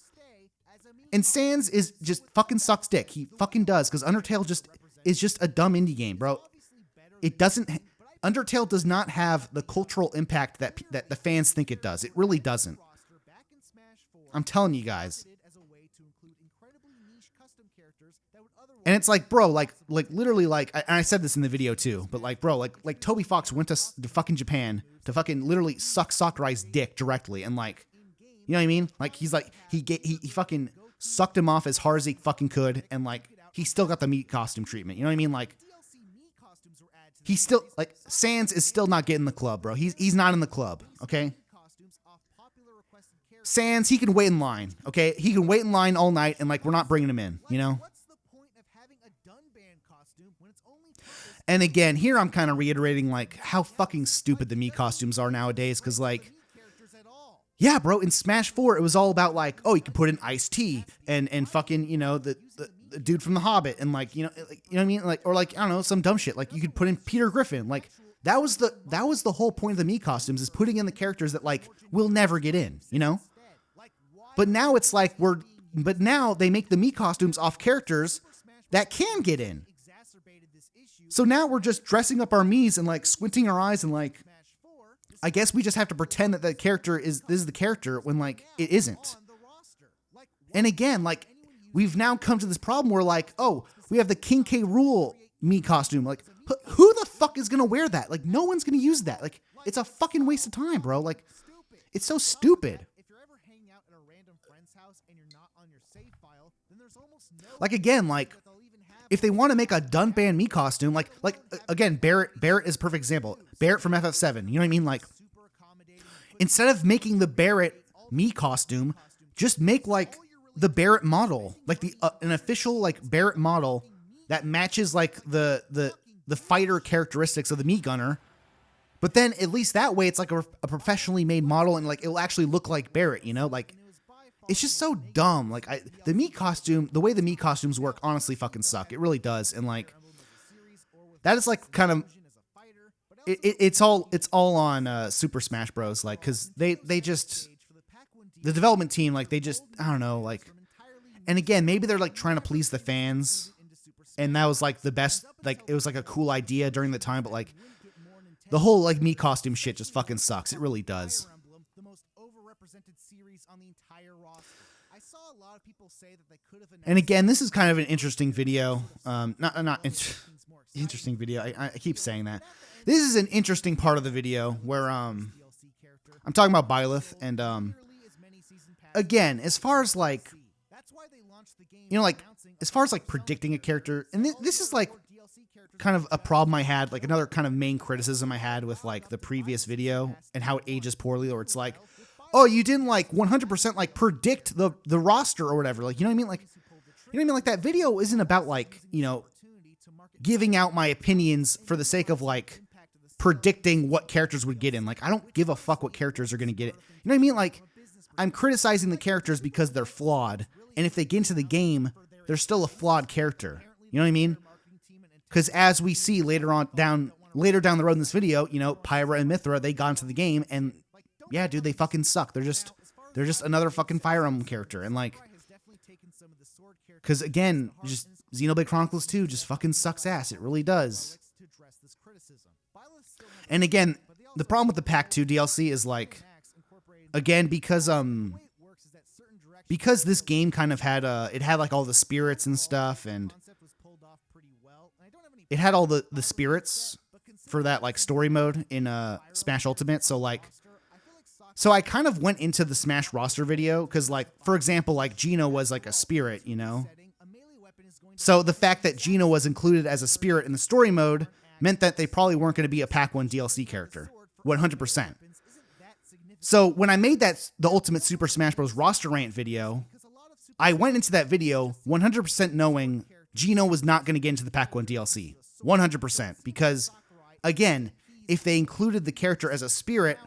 And Sans is just fucking sucks dick. He fucking does, because Undertale is just a dumb indie game, bro. Undertale does not have the cultural impact that the fans think it does. It really doesn't. I'm telling you guys. And it's like, bro, like literally, like, and I said this in the video too, but like, bro, like Toby Fox went to fucking Japan to fucking literally suck Sakurai's dick directly, and like, you know what I mean? Like, he's like, he fucking sucked him off as hard as he fucking could, and like, he still got the Mii costume treatment. You know what I mean? Like, he's still, like, Sans is still not getting the club, bro. He's not in the club, okay? Sans, he can wait in line, okay? He can wait in line all night, and like, we're not bringing him in, you know? And again, here I'm kind of reiterating like how fucking stupid the Mii costumes are nowadays, because like, yeah, bro, in Smash 4 it was all about like, oh, you can put in Ice-T and fucking, you know, the dude from The Hobbit, and like, you know what I mean, like, or like, I don't know, some dumb shit, like you could put in Peter Griffin. Like, that was the whole point of the Mii costumes, is putting in the characters that like will never get in, you know? But now it's like now they make the Mii costumes off characters that can get in. So now we're just dressing up our Miis and like squinting our eyes, and like, I guess we just have to pretend that the character this is the character, when like it isn't. And again, like, we've now come to this problem where like, oh, we have the King K. Rool Mii costume. Like, who the fuck is gonna wear that? Like, no one's gonna use that. Like, it's a fucking waste of time, bro. Like, it's so stupid. Like, again, like, if they want to make a Dunban Mii costume, like again, Barrett is a perfect example. Barrett from FF7, you know what I mean? Like, instead of making the Barrett Mii costume, just make like the Barrett model, like an official like Barrett model that matches like the fighter characteristics of the Mii Gunner. But then at least that way it's like a professionally made model, and like it'll actually look like Barrett, you know? Like, it's just so dumb. Like the Mii costume, the way the Mii costumes work, honestly fucking suck. It really does. And like that is like kind of it's all on Super Smash Bros. Like because they just the development team like they just I don't know like. And again, maybe they're like trying to please the fans, and that was like the best. Like it was like a cool idea during the time, but like the whole like Mii costume shit just fucking sucks. It really does. The most overrepresented series on the entire roster. I saw a lot of people say that they could have. And again, this is kind of an interesting video. Interesting video. I keep saying that. This is an interesting part of the video where I'm talking about Byleth and again, as far as like. You know, like, as far as, like, predicting a character, and this is, like, kind of a problem I had, like, another kind of main criticism I had with, like, the previous video and how it ages poorly, or it's like, oh, you didn't, like, 100%, like, predict the roster or whatever. Like, you know what I mean? Like, you know what I mean? Like, that video isn't about, like, you know, giving out my opinions for the sake of, like, predicting what characters would get in. Like, I don't give a fuck what characters are going to get it. You know what I mean? Like, I'm criticizing the characters because they're flawed. And if they get into the game, they're still a flawed character. You know what I mean? Because as we see later down the road in this video, you know, Pyra and Mythra, they got into the game, and yeah, dude, they fucking suck. They're just another fucking Fire Emblem character, and like, because again, just Xenoblade Chronicles 2 just fucking sucks ass. It really does. And again, the problem with the Pack 2 DLC is like, again, because this game kind of had it had like all the spirits and stuff, and it had all the spirits for that like story mode in Smash Ultimate. So like, so I kind of went into the Smash roster video because like, for example, like Gino was like a spirit, you know. So the fact that Gino was included as a spirit in the story mode meant that they probably weren't going to be a Pack 1 DLC character, 100%. So when I made the Ultimate Super Smash Bros. Roster Rant video, I went into that video 100% knowing Gino was not going to get into the Pack 1 DLC. 100%. Because, again, if they included the character as a spirit,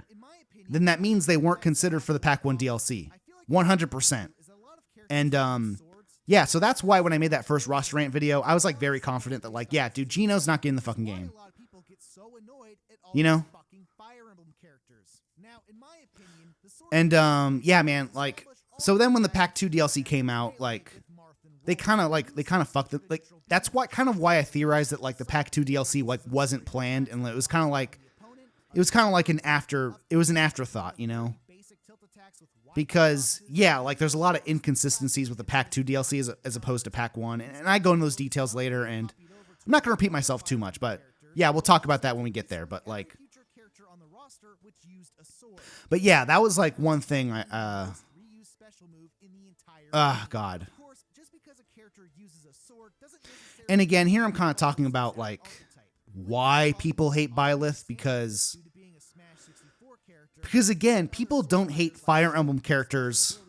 then that means they weren't considered for the Pack 1 DLC. 100%. And, yeah, so that's why when I made that first Roster Rant video, I was, like, very confident that, like, yeah, dude, Gino's not getting the fucking game. You know? And, yeah, man, like, so then when the Pack 2 DLC came out, like, they kind of fucked it. Like, that's why I theorized that, like, the Pack 2 DLC, like, wasn't planned, and it was kind of like an afterthought, you know? Because, yeah, like, there's a lot of inconsistencies with the Pack 2 DLC as opposed to Pack 1, and I go into those details later, and I'm not going to repeat myself too much, but, yeah, we'll talk about that when we get there, but, like, but yeah, that was like one thing God. And again, here I'm kind of talking about like why people hate Byleth because again, people don't hate Fire Emblem characters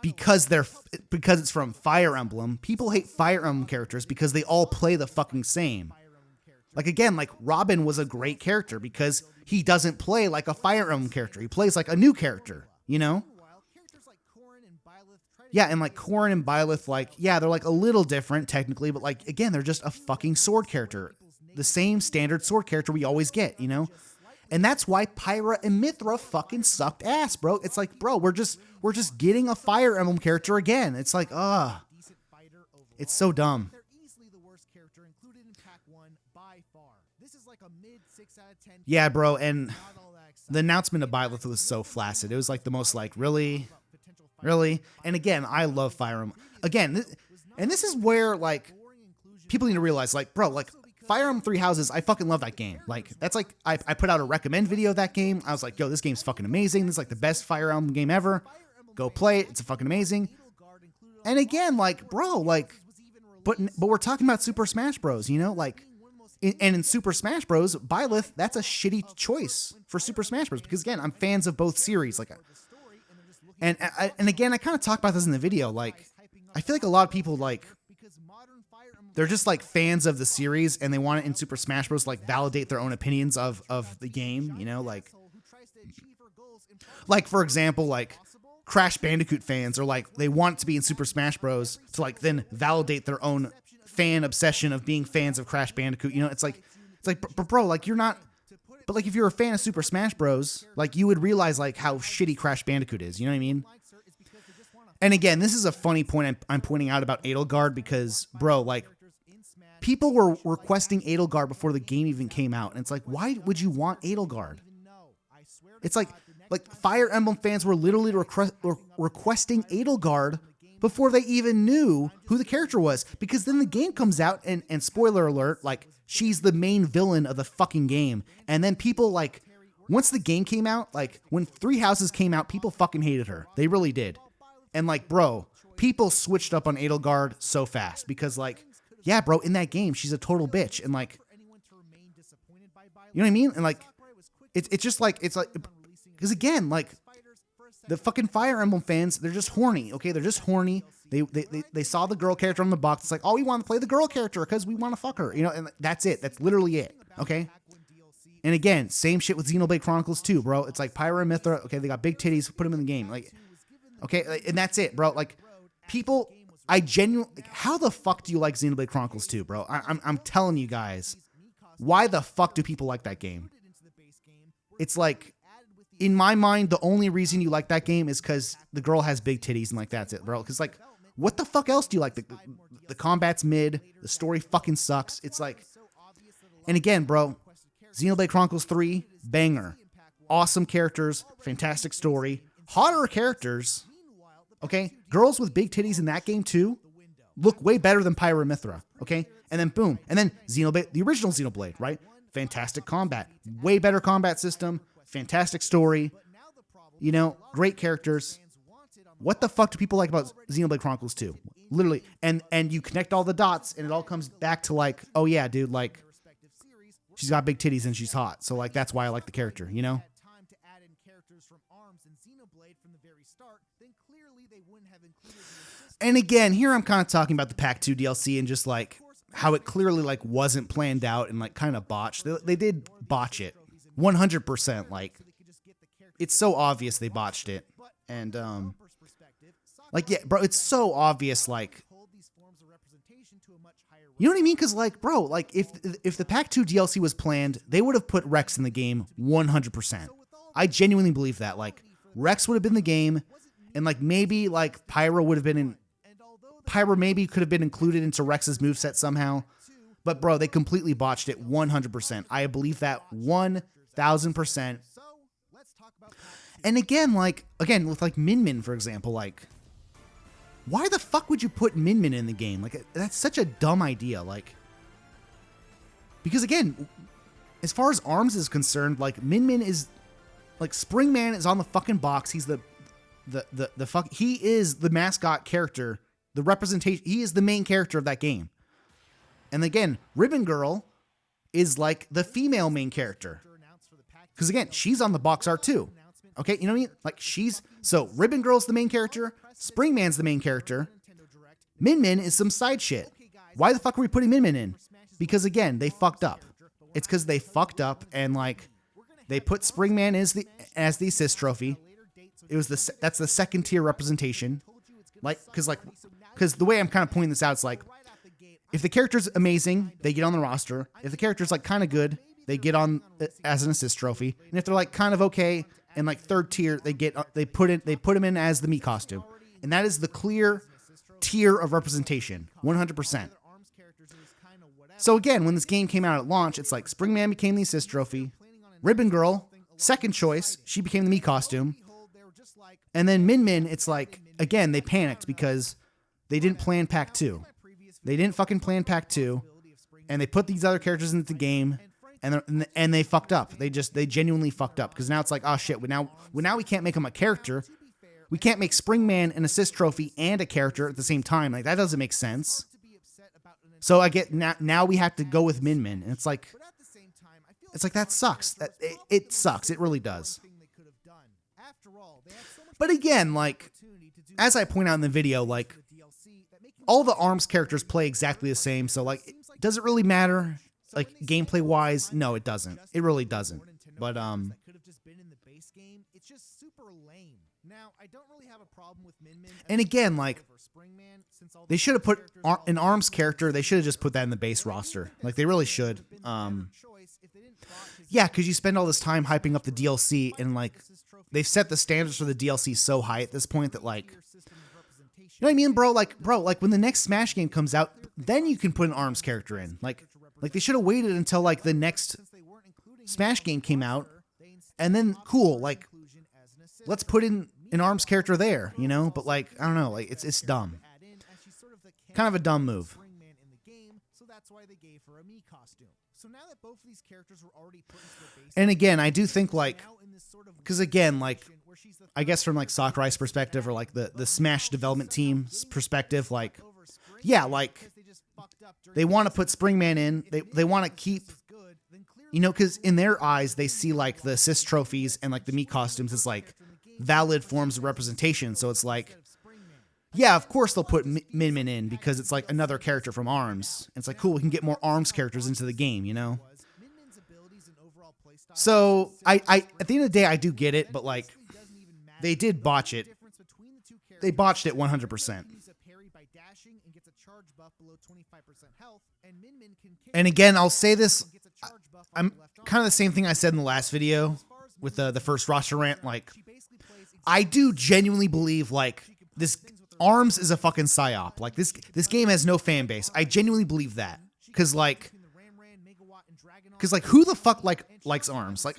because it's from Fire Emblem. People hate Fire Emblem characters because they all play the fucking same. Like, again, like, Robin was a great character because he doesn't play like a Fire Emblem character. He plays like a new character, you know? Yeah, and, like, Corrin and Byleth, like, yeah, they're, like, a little different, technically, but, like, again, they're just a fucking sword character. The same standard sword character we always get, you know? And that's why Pyra and Mythra fucking sucked ass, bro. It's like, bro, we're just getting a Fire Emblem character again. It's like, it's so dumb. Yeah, bro, and the announcement of Byleth was so flaccid. It was like the most like, really? And again, I love Fire Emblem. Again, and this is where like people need to realize, like, bro, like Fire Emblem Three Houses, I fucking love that game. Like, that's like, I put out a recommend video of that game. I was like, yo, this game's fucking amazing. This is like the best Fire Emblem game ever. Go play it. It's fucking amazing. And again, like, bro, like, but we're talking about Super Smash Bros, you know, like, in Super Smash Bros, Byleth, that's a shitty choice for Super Smash Bros. Because again, I'm fans of both series. Like, and again, I kind of talked about this in the video. Like, I feel like a lot of people like, they're just like fans of the series and they want it in Super Smash Bros. Like validate their own opinions of the game. You know, like for example, like Crash Bandicoot fans are like, they want to be in Super Smash Bros. To like then validate their own fan obsession of being fans of Crash Bandicoot. You know, it's like, bro, like you're not, but like if you're a fan of Super Smash Bros, like you would realize like how shitty Crash Bandicoot is. You know what I mean? And again, this is a funny point I'm pointing out about Edelgard because, bro, like people were requesting Edelgard before the game even came out. And it's like, why would you want Edelgard? It's like Fire Emblem fans were literally requesting Edelgard before they even knew who the character was. Because then the game comes out and spoiler alert, like she's the main villain of the fucking game. And then people like, once the game came out, like when Three Houses came out, people fucking hated her. They really did. And like, bro, people switched up on Edelgard so fast because like, yeah, bro, in that game, she's a total bitch. And like, you know what I mean? And like, it's just like, it's like, because again, like the fucking Fire Emblem fans, they're just horny. Okay. They're just horny. They saw the girl character on the box. It's like, oh, we want to play the girl character because we want to fuck her, you know, and that's it. That's literally it. Okay. And again, same shit with Xenoblade Chronicles 2, bro. It's like Pyra and Mithra. Okay. They got big titties. Put them in the game. Like, okay. And that's it, bro. Like people, I genuinely, like, how the fuck do you like Xenoblade Chronicles 2, bro? I'm telling you guys, why the fuck do people like that game? It's like, in my mind, the only reason you like that game is because the girl has big titties and like, that's it, bro. Because like, what the fuck else do you like? The combat's mid, the story fucking sucks. It's like, and again, bro, Xenoblade Chronicles 3, banger. Awesome characters, fantastic story, hotter characters. Okay, girls with big titties in that game too look way better than Pyra and Mithra. Okay, and then boom, and then Xenoblade, the original Xenoblade, right? Fantastic combat, way better combat system, fantastic story. You know, great characters. What the fuck do people like about Xenoblade Chronicles 2? Literally, and you connect all the dots, and it all comes back to like, oh yeah, dude, like she's got big titties and she's hot, so like that's why I like the character. You know. And again, here I'm kind of talking about the Pack 2 DLC and just like how it clearly like wasn't planned out and like kind of botched. They did botch it 100%. Like it's so obvious they botched it. And like, yeah, bro, it's so obvious. Like, you know what I mean? Cause like, bro, like if the Pack 2 DLC was planned, they would have put Rex in the game 100%. I genuinely believe that. Like Rex would have been the game. And like maybe like Pyra would have been in. Pyra maybe could have been included into Rex's moveset somehow. But bro, they completely botched it 100%. I believe that 1000%. And again, with like Min Min, for example, like why the fuck would you put Min Min in the game? Like that's such a dumb idea. Like, because again, as far as ARMS is concerned, like Min Min is like Springman is on the fucking box. He's the fuck, he is the mascot character, the representation, he is the main character of that game. And again, Ribbon Girl is like the female main character. Because again, she's on the box art too. Okay, you know what I mean? Like so Ribbon Girl's the main character, Springman's the main character, Min Min is some side shit. Why the fuck are we putting Min Min in? Because again, they fucked up. It's because they fucked up and like, they put Springman as the assist trophy. It was that's the second tier representation. Like, cause the way I'm kind of pointing this out, it's like, if the character's amazing, they get on the roster. If the character's like kind of good, they get on as an assist trophy. And if they're like kind of okay and like third tier, they put him in as the Mii costume. And that is the clear tier of representation, 100%. So again, when this game came out at launch, it's like Springman became the assist trophy. Ribbon Girl, second choice, she became the Mii costume. And then Min Min, it's like, again, they panicked because they didn't plan Pack 2. They didn't fucking plan Pack 2, and they put these other characters into the game, and they fucked up. They genuinely fucked up, because now it's like, oh shit, now we can't make him a character. We can't make Springman an assist trophy and a character at the same time. Like, that doesn't make sense. So I get, now we have to go with Min Min, and it's like that sucks. It sucks. It really does. But again, like, as I point out in the video, like, all the ARMS characters play exactly the same, so, like, does it really matter? Like, gameplay-wise? No, it doesn't. It really doesn't. But, Now, I don't really have a problem with Min Min. And again, like, they should have put an ARMS character. They should have just put that in the base roster. Like, they really should. Yeah, because you spend all this time hyping up the DLC, and like, they've set the standards for the DLC so high at this point that, like, you know what I mean, bro? Like, when the next Smash game comes out, then you can put an ARMS character in. Like they should have waited until like the next Smash game came out, and then cool, like, let's put in an ARMS character there, you know? But like, I don't know, like, it's dumb. Kind of a dumb move. So that's why they gave her a Mii costume. So now that both of these characters were already put into the base, and again, I do think, like, because again, like, I guess from like Sakurai's perspective, or like the Smash development team's perspective, like, yeah, like, they want to put Springman in. They want to keep, you know, because in their eyes, they see like the assist trophies and like the Mii costumes as like valid forms of representation. So it's like, yeah, of course they'll put Min Min in because it's like another character from ARMS. It's like, cool, we can get more ARMS characters into the game, you know? So I at the end of the day, I do get it, but like, they did botch it. They botched it 100%. And again, I'll say this, I'm kind of the same thing I said in the last video with the first roster rant. Like, I do genuinely believe like this ARMS is a fucking psyop. Like, this game has no fan base. I genuinely believe that. Cause like who the fuck likes ARMS? Like,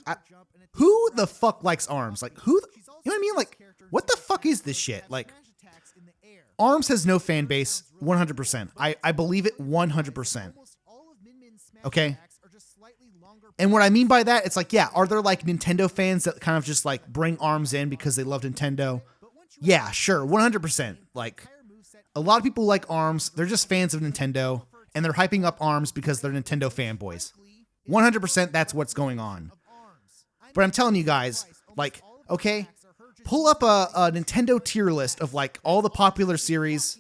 who the fuck likes ARMS? Like, you know what I mean? Like, what the fuck is this shit? Like, ARMS has no fan base 100%. I believe it 100%. Okay? And what I mean by that, it's like, yeah, are there like Nintendo fans that kind of just like bring ARMS in because they love Nintendo? Yeah, sure, 100%. Like, a lot of people like ARMS. They're just fans of Nintendo, and they're hyping up ARMS because they're Nintendo fanboys. 100% that's what's going on. But I'm telling you guys, like, okay, pull up a Nintendo tier list of like all the popular series.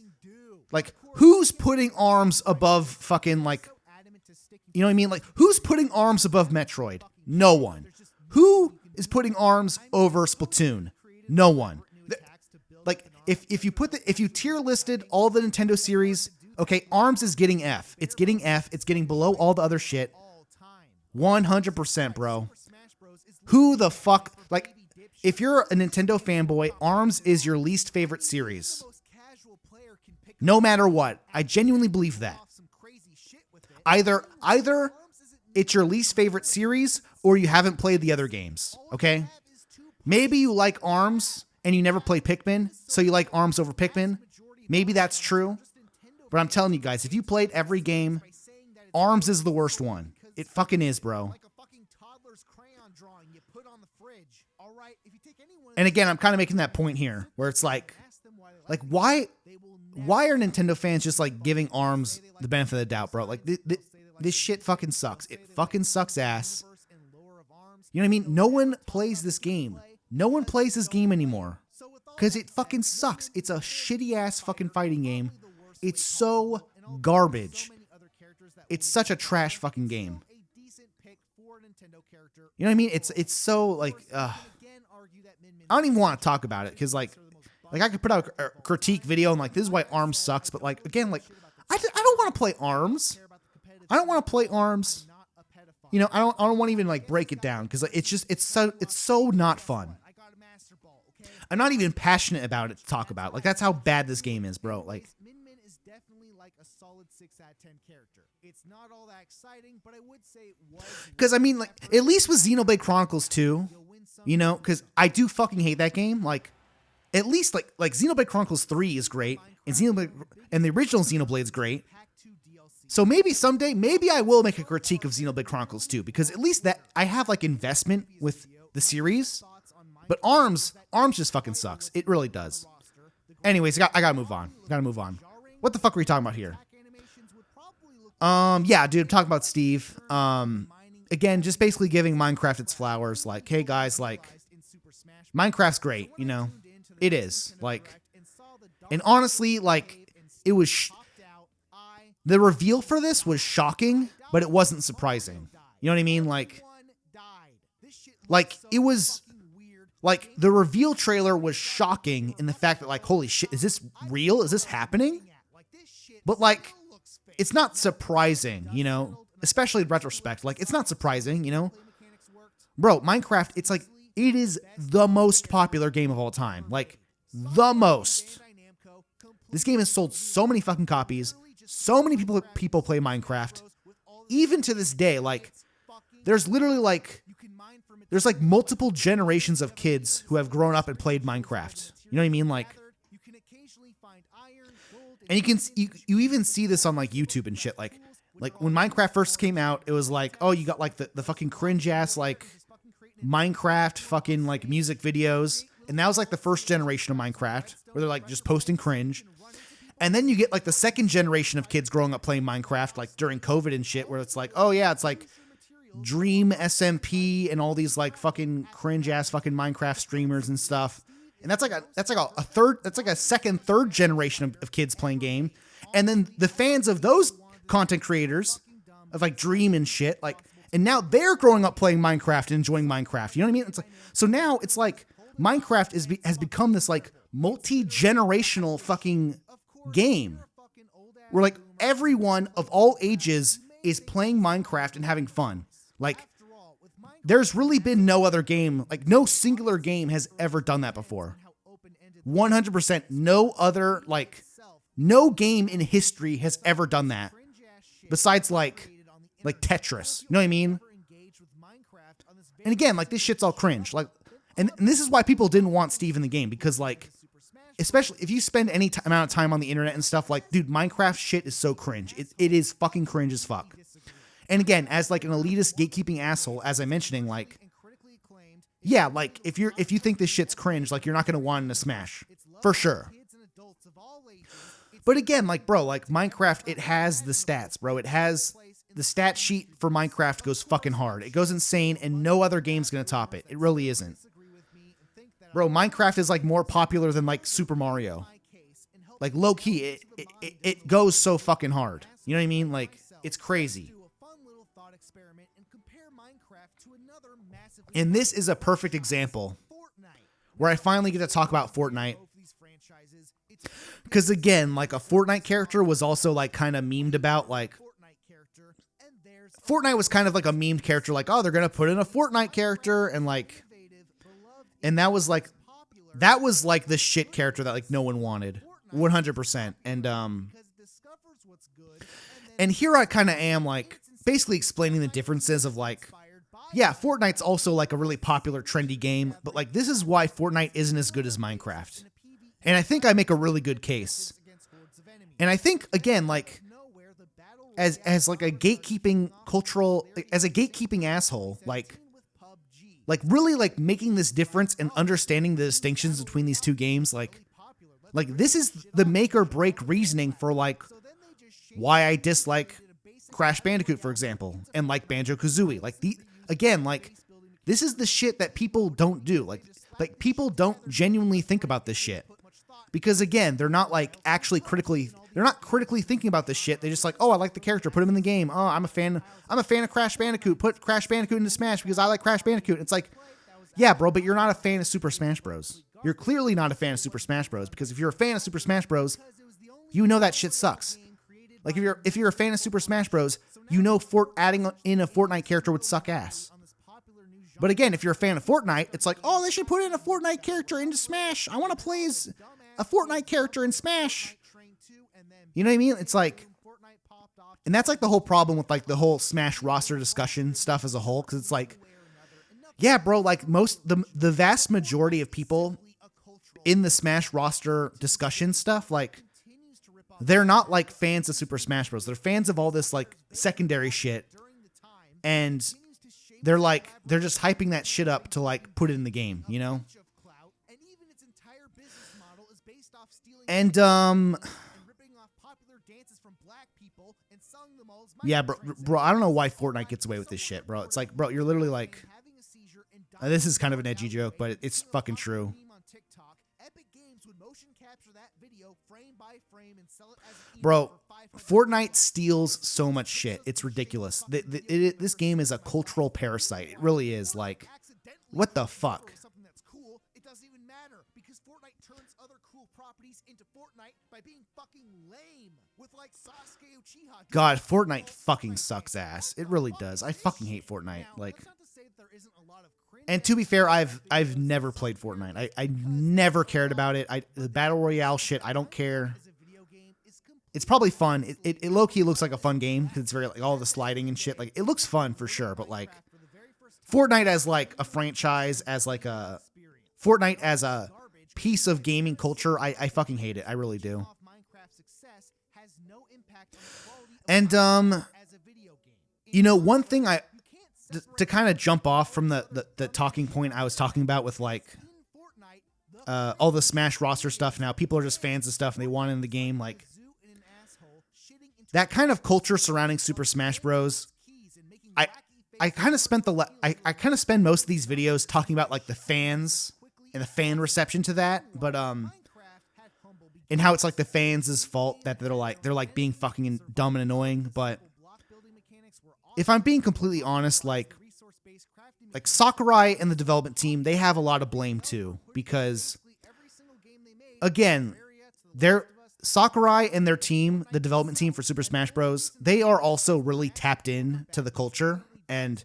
Like, who's putting ARMS above fucking like, you know what I mean? Like, who's putting ARMS above Metroid? No one. Who is putting ARMS over Splatoon? No one. Like, if you tier listed all the Nintendo series, okay, ARMS is getting F. It's getting F. It's getting below all the other shit. 100%, bro. Who the fuck, like, if you're a Nintendo fanboy, ARMS is your least favorite series. No matter what. I genuinely believe that. Either it's your least favorite series or you haven't played the other games, okay? Maybe you like ARMS and you never played Pikmin, so you like ARMS over Pikmin. Maybe that's true. But I'm telling you guys, if you played every game, ARMS is the worst one. It fucking is, bro. And again, I'm kind of making that point here, where it's like why are Nintendo fans just like giving ARMS the benefit of the doubt, bro? Like, this shit fucking sucks. It fucking sucks ass. You know what I mean? No one plays this game. No one plays this game anymore. Because it fucking sucks. It's a shitty ass fucking fighting game. It's so garbage. It's such a trash fucking game. You know what I mean? It's so like, I don't even want to talk about it, because like I could put out a critique video and like, this is why ARMS sucks, but like, again, like, I don't want to play ARMS. I don't want to play ARMS. You know, I don't want to even like break it down, because like, it's so not fun. I'm not even passionate about it to talk about. Like, that's how bad this game is, bro. Like, Min is definitely like a solid 6 out of 10 character. It's not all that exciting, but I would say it was. Because I mean, like, at least with Xenoblade Chronicles 2, you know, because I do fucking hate that game. Like, at least like Xenoblade Chronicles 3 is great, and the original Xenoblade is great. So maybe someday, maybe I will make a critique of Xenoblade Chronicles 2, because at least that I have like investment with the series. But ARMS just fucking sucks. It really does. Anyways, I gotta move on. What the fuck are we talking about here? Yeah, dude, I'm talking about Steve. Again, just basically giving Minecraft its flowers. Like, hey guys, like, Minecraft's great, you know? It is. Like, and honestly, like, it was, the reveal for this was shocking, but it wasn't surprising. You know what I mean? Like, it was, Like, the reveal trailer was shocking in the fact that, like, holy shit, is this real? Is this happening? But, like, it's not surprising, you know? Especially in retrospect. Like, it's not surprising, you know? Bro, Minecraft, it's like, it is the most popular game of all time. Like, the most. This game has sold so many fucking copies. So many people play Minecraft. Even to this day, like, there's literally, like, there's like multiple generations of kids who have grown up and played Minecraft. You know what I mean? Like, and you even see this on like YouTube and shit. Like when Minecraft first came out, it was like, oh, you got like the fucking cringe ass like Minecraft fucking like music videos. And that was like the first generation of Minecraft where they're like just posting cringe. And then you get like the second generation of kids growing up playing Minecraft, like during COVID and shit, where it's like, oh yeah, it's like Dream SMP and all these like fucking cringe ass fucking Minecraft streamers and stuff. And that's like a second, third generation of kids playing game. And then the fans of those content creators of like Dream and shit, like, and now they're growing up playing Minecraft and enjoying Minecraft. You know what I mean? It's like, so now it's like Minecraft has become this like multi-generational fucking game where like everyone of all ages is playing Minecraft and having fun. Like, there's really been no other game, like no singular game has ever done that before. 100%. No other, like, no game in history has ever done that. Besides like Tetris. You know what I mean? And again, like, this shit's all cringe. Like, and this is why people didn't want Steve in the game, because like, especially if you spend any amount of time on the internet and stuff, like, dude, Minecraft shit is so cringe. It is fucking cringe as fuck. And again, as like an elitist gatekeeping asshole, as I'm mentioning, like, yeah, like if you think this shit's cringe, like, you're not going to want it to Smash for sure. But again, like, bro, like Minecraft, it has the stats, bro. It has the stat sheet for Minecraft goes fucking hard. It goes insane, and no other game's going to top it. It really isn't. Bro, Minecraft is like more popular than like Super Mario. Like, low key, it goes so fucking hard. You know what I mean? Like, it's crazy. And this is a perfect example where I finally get to talk about Fortnite. Because again, like, a Fortnite character was also like kind of memed about. Like, Fortnite was kind of like a memed character, like, oh, they're going to put in a Fortnite character, and like, and that was like the shit character that like no one wanted. 100%. And here I kind of am like basically explaining the differences of like, yeah, Fortnite's also like a really popular trendy game, but like, this is why Fortnite isn't as good as Minecraft. And I think I make a really good case. And I think, again, like, as like a gatekeeping cultural, as a gatekeeping asshole, like really like making this difference and understanding the distinctions between these two games, like this is the make or break reasoning for like why I dislike Crash Bandicoot, for example, and like Banjo-Kazooie. Like, again, like, this is the shit that people don't do. Like people don't genuinely think about this shit. Because again, they're not like actually critically thinking about this shit. They just like, oh, I like the character, put him in the game. Oh, I'm a fan of Crash Bandicoot. Put Crash Bandicoot into Smash because I like Crash Bandicoot. It's like, yeah, bro, but you're not a fan of Super Smash Bros. You're clearly not a fan of Super Smash Bros. Because if you're a fan of Super Smash Bros, you know that shit sucks. Like, if you're a fan of Super Smash Bros, you know adding in a Fortnite character would suck ass. But again, if you're a fan of Fortnite, it's like, oh, they should put in a Fortnite character into Smash. I want to play as a Fortnite character in Smash. You know what I mean? It's like, and that's like the whole problem with like the whole Smash roster discussion stuff as a whole. Cause it's like, yeah, bro, like the vast majority of people in the Smash roster discussion stuff, like, they're not like fans of Super Smash Bros. They're fans of all this like secondary shit. And they're just hyping that shit up to like put it in the game, you know? And yeah, bro, I don't know why Fortnite gets away with this shit, bro. It's like, bro, you're literally like, this is kind of an edgy joke, but it's fucking true. Bro, Fortnite steals so much shit. It's ridiculous. This game is a cultural parasite. It really is. Like, what the fuck? by being fucking lame with like Sasuke Uchiha. God, Fortnite fucking sucks ass. It really does. I fucking hate Fortnite. Like, and to be fair, I've never played Fortnite. I never cared about it. The battle royale shit, I don't care. It's probably fun. It low key looks like a fun game because it's very like all the sliding and shit. Like, it looks fun for sure. But like, Fortnite as like a franchise, as like a Fortnite as a piece of gaming culture, I fucking hate it. I really do. And you know, one thing to kind of jump off from the talking point I was talking about with like all the Smash roster stuff. Now people are just fans of stuff and they want it in the game. Like, that kind of culture surrounding Super Smash Bros. I kind of spent I kind of spend most of these videos talking about like the fans and the fan reception to that, but and how it's like the fans' fault that they're like being fucking dumb and annoying. But if I'm being completely honest, like Sakurai and the development team, they have a lot of blame too, because again, Sakurai and their team, the development team for Super Smash Bros., they are also really tapped in to the culture. And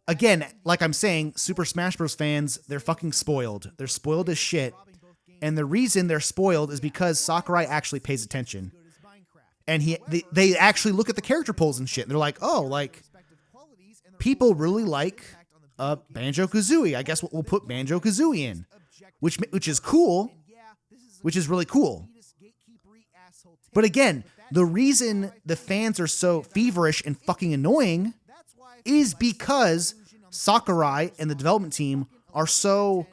again, like I'm saying, Super Smash Bros. Fans, they're fucking spoiled. They're spoiled as shit. And the reason they're spoiled is because Sakurai actually pays attention. And they actually look at the character polls and shit. And they're like, oh, like, people really like Banjo-Kazooie. I guess we'll put Banjo-Kazooie in. Which is cool. Which is really cool. But again, the reason the fans are so feverish and fucking annoying is because Sakurai and the development team are so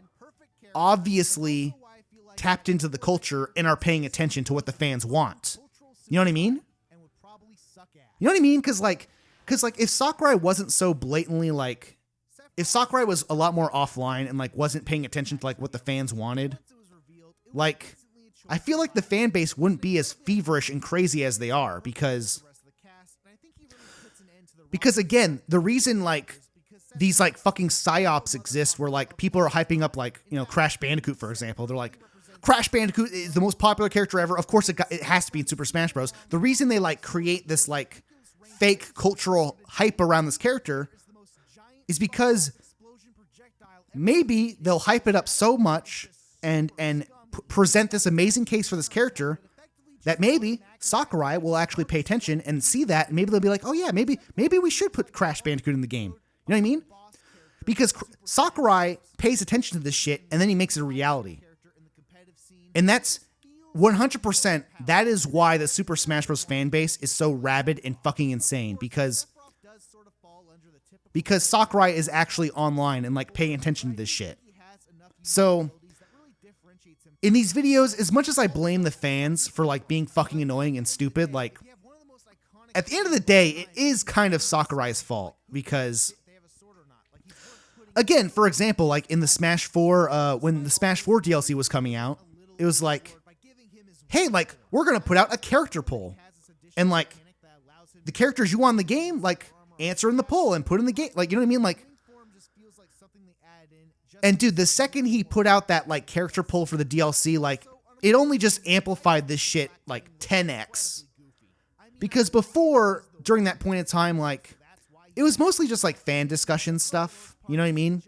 obviously tapped into the culture and are paying attention to what the fans want. You know what I mean? You know what I mean? Because like if Sakurai wasn't so blatantly like, if Sakurai was a lot more offline and like wasn't paying attention to like what the fans wanted, like, I feel like the fan base wouldn't be as feverish and crazy as they are because again, the reason like these like fucking psyops exist where like people are hyping up like, you know, Crash Bandicoot, for example. They're like, Crash Bandicoot is the most popular character ever. Of course it has to be in Super Smash Bros. The reason they like create this like fake cultural hype around this character is because maybe they'll hype it up so much and present this amazing case for this character that maybe Sakurai will actually pay attention and see that, and maybe they'll be like, oh yeah, maybe we should put Crash Bandicoot in the game. You know what I mean? Because Sakurai pays attention to this shit and then he makes it a reality. And that's 100%, that is why the Super Smash Bros. Fan base is so rabid and fucking insane, because Sakurai is actually online and like paying attention to this shit. So in these videos, as much as I blame the fans for like being fucking annoying and stupid, like at the end of the day, it is kind of Sakurai's fault, because again, for example, like in the Smash 4, when the Smash 4 DLC was coming out, it was like, hey, like, we're going to put out a character poll, and like the characters you want in the game, like, answer in the poll and put in the game. Like, you know what I mean? Like, and dude, the second he put out that like character poll for the DLC, like, it only just amplified this shit like 10x. Because before, during that point in time, like, it was mostly just like fan discussion stuff. You know what I mean?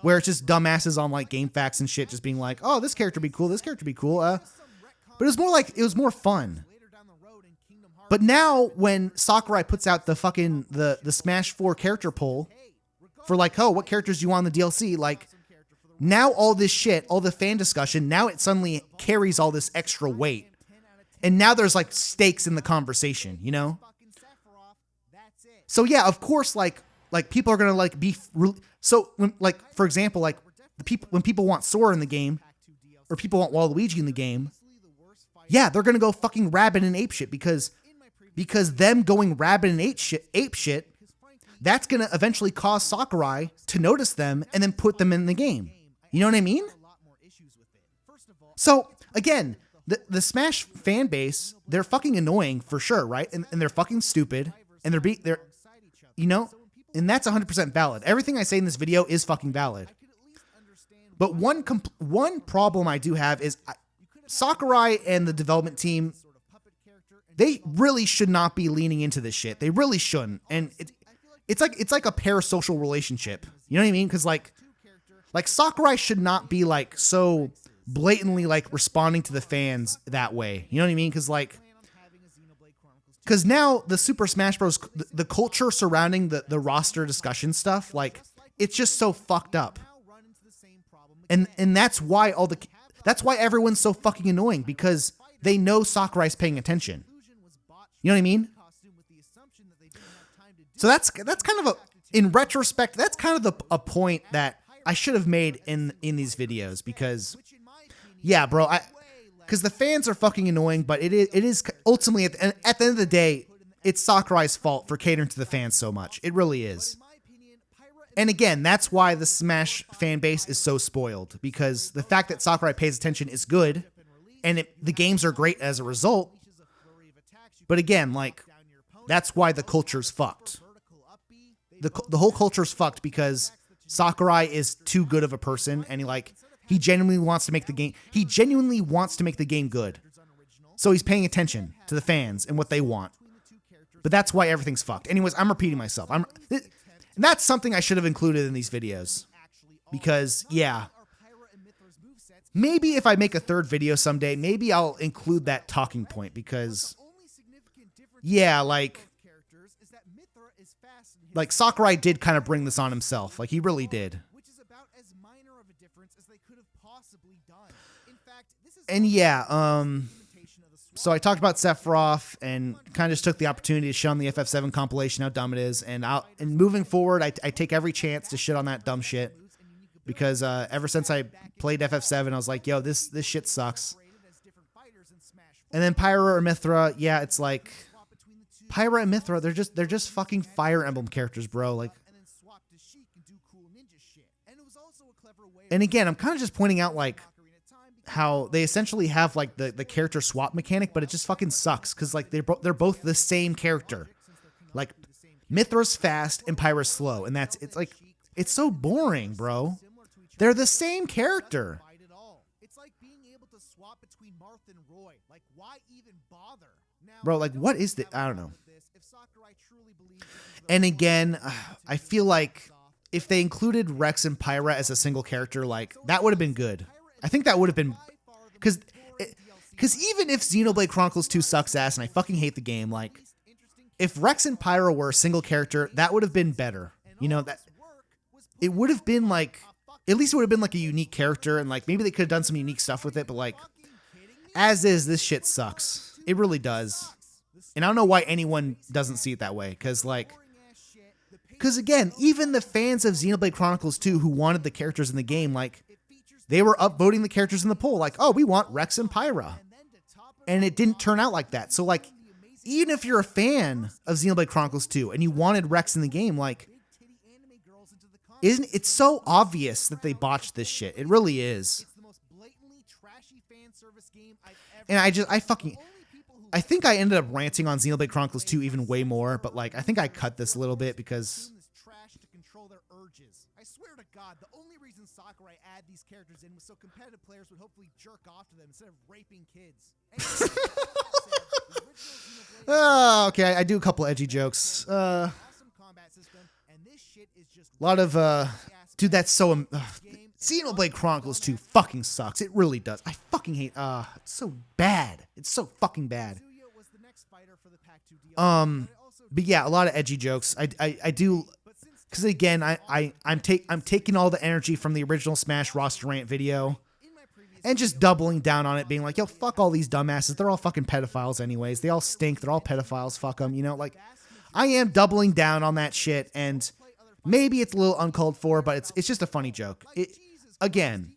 Where it's just dumbasses on like GameFAQs and shit just being like, oh, this character be cool, this character be cool. But it was more like, it was more fun. But now when Sakurai puts out the fucking, the Smash 4 character poll for like, oh, what characters do you want in the DLC? Like, now all this shit, all the fan discussion, now it suddenly carries all this extra weight. And now there's like stakes in the conversation, you know? So yeah, of course, like people are going to like be, so when, like, for example, like when people want Sora in the game, or people want Waluigi in the game, yeah, they're going to go fucking rabid and apeshit because them going rabid and apeshit, that's going to eventually cause Sakurai to notice them and then put them in the game. You know what I mean? So again, the Smash fan base, they're fucking annoying for sure, right? And they're fucking stupid, and they're, you know, and that's 100% valid. Everything I say in this video is fucking valid. But one problem I do have is Sakurai and the development team, they really should not be leaning into this shit. They really shouldn't. And it's like a parasocial relationship. You know what I mean? Because like Sakurai should not be like so blatantly like responding to the fans that way. You know what I mean? Because now the Super Smash Bros. The culture surrounding the roster discussion stuff, like it's just so fucked up. And that's why that's why everyone's so fucking annoying, because they know Sakurai's paying attention. You know what I mean? So that's kind of in retrospect, that's kind of a point that I should have made in these videos, because yeah, bro, because the fans are fucking annoying, but it is ultimately at the end of the day, it's Sakurai's fault for catering to the fans so much. It really is. And again, that's why the Smash fan base is so spoiled, because the fact that Sakurai pays attention is good, and the games are great as a result. But again, like, that's why the culture's fucked. The whole culture's fucked because Sakurai is too good of a person, and he genuinely wants to make the game. He genuinely wants to make the game good. So he's paying attention to the fans and what they want. But that's why everything's fucked. Anyways, I'm repeating myself. And that's something I should have included in these videos. Because, yeah. Maybe if I make a third video someday, maybe I'll include that talking point, because yeah, like Sakurai did kind of bring this on himself. Like, he really did. And yeah, so I talked about Sephiroth and kind of just took the opportunity to shit on the FF7 compilation, how dumb it is. And moving forward, I take every chance to shit on that dumb shit, because ever since I played FF7, I was like, yo, this shit sucks. And then Pyra or Mythra, yeah, it's like Pyra and Mythra, they're just fucking Fire Emblem characters, bro. Like, and again, I'm kind of just pointing out like how they essentially have like the character swap mechanic, but it just fucking sucks, because like they're both the same character. Like, Mythra's fast and Pyra's slow, and it's so boring, bro. They're the same character. Bro, like, what is the... I don't know. And again, I feel like if they included Rex and Pyra as a single character, like, that would have been good. I think that would have been... Because even if Xenoblade Chronicles 2 sucks ass and I fucking hate the game, like, if Rex and Pyra were a single character, that would have been better. You know, that it would have been like... At least it would have been like a unique character, and like maybe they could have done some unique stuff with it, but like, as is, this shit sucks. It really does. And I don't know why anyone doesn't see it that way, because again, even the fans of Xenoblade Chronicles 2 who wanted the characters in the game, like, they were upvoting the characters in the poll, like, oh, we want Rex and Pyra. And it didn't turn out like that. So like, even if you're a fan of Xenoblade Chronicles 2 and you wanted Rex in the game, like, it's so obvious that they botched this shit. It really is. And I think I ended up ranting on Xenoblade Chronicles 2 even way more, but like, I think I cut this a little bit because I swear to God, the only reason Sakurai added these characters in was so competitive players would hopefully jerk off to them instead of raping kids. Oh, okay, I do a couple edgy jokes. A lot of, dude, that's so, Xenoblade Chronicles 2 fucking sucks. It really does. I fucking hate, it's so bad. It's so fucking bad. But yeah, a lot of edgy jokes. I do, because again, I'm taking all the energy from the original Smash roster rant video and just doubling down on it, being like, yo, fuck all these dumbasses. They're all fucking pedophiles anyways. They all stink. They're all pedophiles. Fuck them. You know, like, I am doubling down on that shit, and maybe it's a little uncalled for, but it's just a funny joke. Again,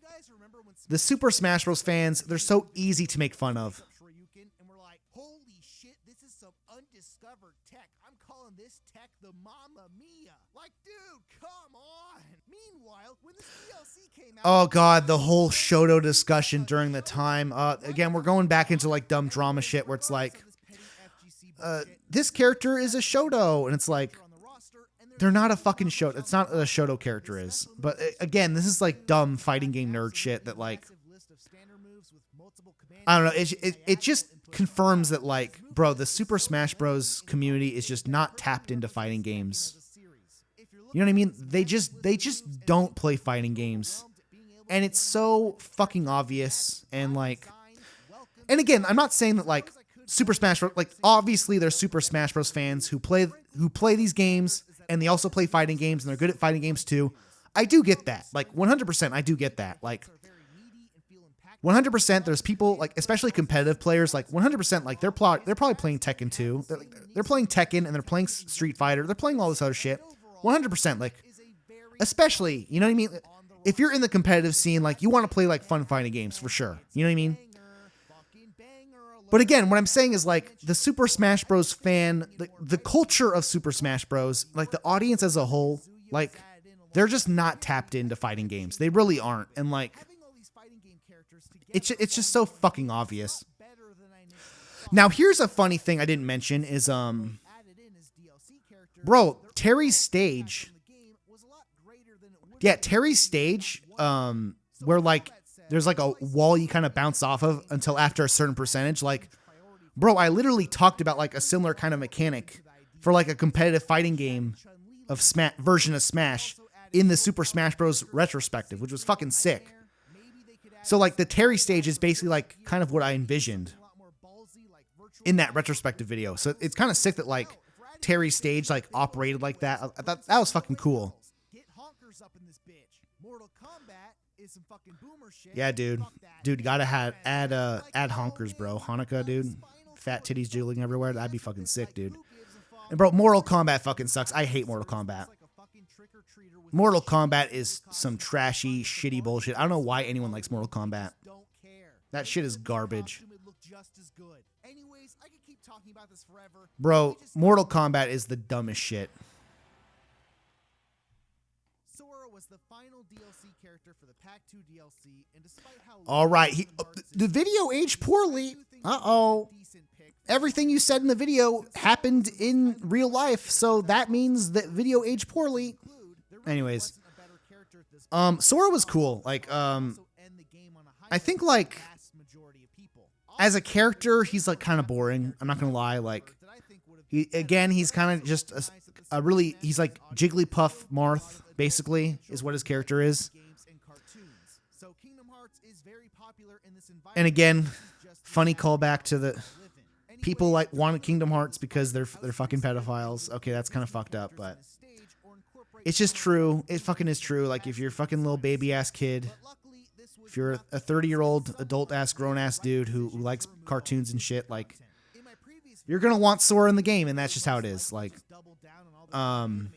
the Super Smash Bros. Fans, they're so easy to make fun of. Holy shit, this is some undiscovered tech. I'm calling this tech the Mamma Mia. Like, dude, come on. Meanwhile, when this DLC came out... Oh, God, the whole Shoto discussion during the time. Again, we're going back into, like, dumb drama shit where it's like, this character is a Shoto, and it's like, they're not a fucking Shoto. It's not what a Shoto character is. But again, this is like dumb fighting game nerd shit that like, I don't know. It just confirms that, like, bro, the Super Smash Bros. Community is just not tapped into fighting games. You know what I mean? They just don't play fighting games. And it's so fucking obvious. And like, and again, I'm not saying that like Super Smash Bros. Like, obviously there's Super Smash Bros. Fans who play these games, and they also play fighting games, and they're good at fighting games too. I do get that. Like 100%, I do get that. Like 100%, there's people like, especially competitive players, like 100%, like they're probably playing Tekken 2. They're playing Tekken, and they're playing Street Fighter. They're playing all this other shit. 100%, like, especially, you know what I mean? If you're in the competitive scene, like, you want to play like fun fighting games for sure. You know what I mean? But again, what I'm saying is like the Super Smash Bros. Fan, the culture of Super Smash Bros., like the audience as a whole, like they're just not tapped into fighting games. They really aren't. And like, it's just so fucking obvious. Now, here's a funny thing I didn't mention is, bro, Terry's stage. Yeah, Terry's stage, where like there's like a wall you kind of bounce off of until after a certain percentage. Like, bro, I literally talked about like a similar kind of mechanic for like a competitive fighting game of version of Smash in the Super Smash Bros. Retrospective, which was fucking sick. So like the Terry stage is basically like kind of what I envisioned in that retrospective video. So it's kind of sick that like Terry's stage like operated like that. I thought that was fucking cool. Yeah, dude, gotta add honkers, bro. Hanukkah, dude, fat titties jiggling everywhere. That'd be fucking sick, dude. And bro, Mortal Kombat fucking sucks. I hate Mortal Kombat. Mortal Kombat is some trashy, shitty bullshit. I don't know why anyone likes Mortal Kombat. That shit is garbage. Bro, Mortal Kombat is the dumbest shit. All right, the video aged poorly. Uh-oh. Everything you said in the video happened in real life, so that means that video aged poorly. Anyways, Sora was cool. Like, I think like as a character, he's like kind of boring. I'm not gonna lie. Like, he's kind of just a really, he's like Jigglypuff Marth, basically, is what his character is. And again, funny callback to the people like wanted Kingdom Hearts because they're fucking pedophiles. Okay, that's kind of fucked up, but it's just true. It fucking is true. Like, if you're a fucking little baby ass kid, if you're a 30-year-old adult ass grown ass dude who likes cartoons and shit, like, you're gonna want Sora in the game, and that's just how it is. Like, and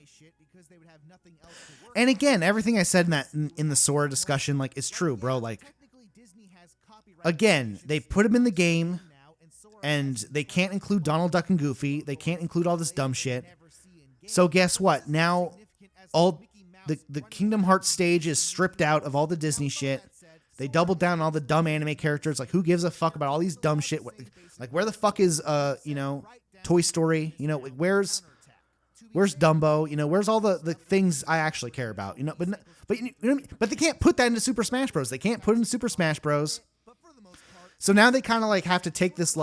again, everything I said in the Sora discussion, like, is true, bro. Like, again, they put him in the game, and they can't include Donald Duck and Goofy. They can't include all this dumb shit. So guess what? Now, all the Kingdom Hearts stage is stripped out of all the Disney shit. They doubled down on all the dumb anime characters. Like, who gives a fuck about all these dumb shit? Like, where the fuck is Toy Story? You know, like, where's Dumbo? You know, where's all the things I actually care about? You know, but they can't put that into Super Smash Bros. They can't put it in Super Smash Bros. So now they kind of like have to take this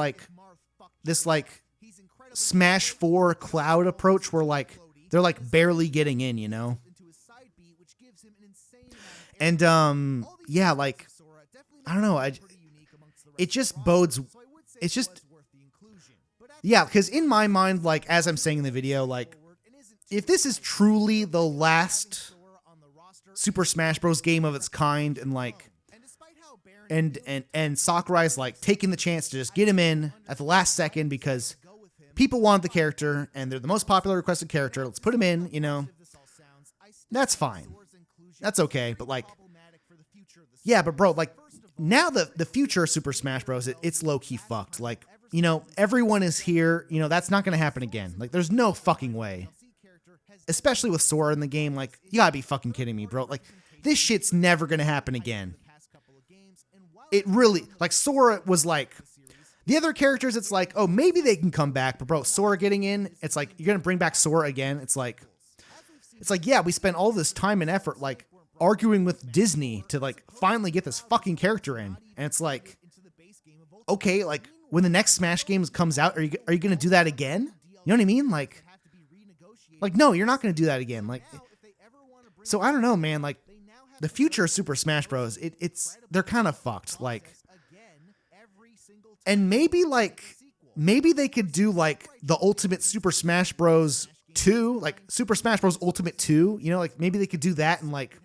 Smash 4 Cloud approach where like they're like barely getting in, you know? And yeah, like, I don't know, it just bodes, it's just, yeah, because in my mind, like, as I'm saying in the video, like, if this is truly the last Super Smash Bros. Game of its kind, and like, and Sakurai's like taking the chance to just get him in at the last second because people want the character and they're the most popular requested character, let's put him in, you know, that's fine. That's okay. But like, yeah, but bro, like, now the future of Super Smash Bros., it's low-key fucked. Like, you know, everyone is here, you know, that's not going to happen again. Like, there's no fucking way. Especially with Sora in the game, like, you gotta be fucking kidding me, bro. Like, this shit's never going to happen again. It really, like, Sora was like, the other characters, it's like, oh, maybe they can come back, but bro, Sora getting in, it's like, you're going to bring back Sora again. It's like, yeah, we spent all this time and effort, like, arguing with Disney to like finally get this fucking character in. And it's like, okay, like when the next Smash game comes out, are you going to do that again? You know what I mean? Like no, you're not going to do that again. Like, so I don't know, man. Like the future of Super Smash Bros. They're kind of fucked. Like, and maybe they could do like the Ultimate Super Smash Bros. 2, like Super Smash Bros. Ultimate 2. You know, like maybe they could do that, and like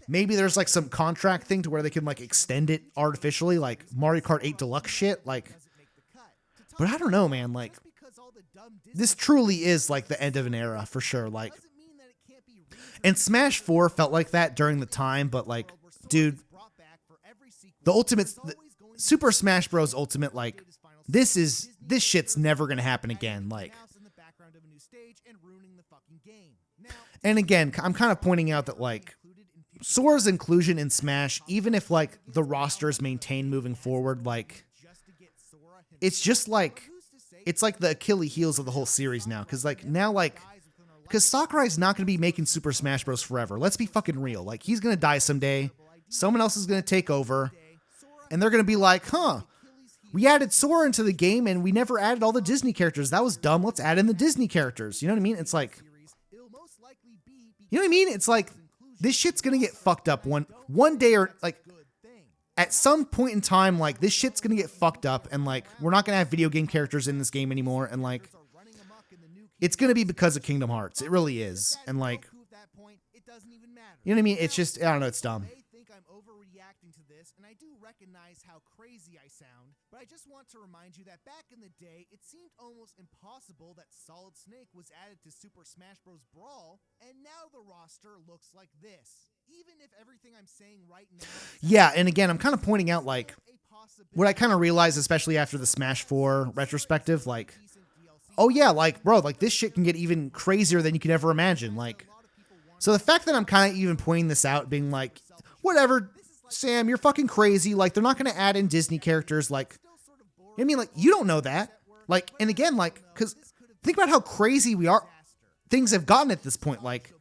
maybe there's like some contract thing to where they can like extend it artificially, like Mario Kart 8 Deluxe shit. Like, but I don't know, man. Like, this truly is like the end of an era for sure. Like, and Smash 4 felt like that during the time, but like, dude, the Super Smash Bros. Ultimate, like, this shit's never gonna happen again. Like, and again, I'm kind of pointing out that like Sora's inclusion in Smash, even if like the roster is maintained moving forward, like it's just like it's like the Achilles heels of the whole series now, because like now like because Sakurai's not going to be making Super Smash Bros. Forever. Let's be fucking real. Like, he's going to die someday. Someone else is going to take over, and they're going to be like, huh, we added Sora into the game and we never added all the Disney characters. That was dumb. Let's add in the Disney characters. You know what I mean? It's like, you know what I mean? It's like, this shit's going to get fucked up one day, or like at some point in time, like this shit's going to get fucked up, and like, we're not going to have video game characters in this game anymore. And like, it's going to be because of Kingdom Hearts. It really is. And like, you know what I mean? It's just, I don't know. It's dumb. And I do recognize how crazy I sound, but I just want to remind you that back in the day, it seemed almost impossible that Solid Snake was added to Super Smash Bros. Brawl, and now the roster looks like this. Even if everything I'm saying right now... Yeah, and again, I'm kind of pointing out, like, what I kind of realized, especially after the Smash 4 retrospective, like, oh yeah, like, bro, like, this shit can get even crazier than you could ever imagine, like, so the fact that I'm kind of even pointing this out, being like, whatever, Sam, you're fucking crazy. Like, they're not going to add in Disney characters. Like, I mean, like, you don't know that. Like, and again, like, because think about how crazy things have gotten at this point. Like,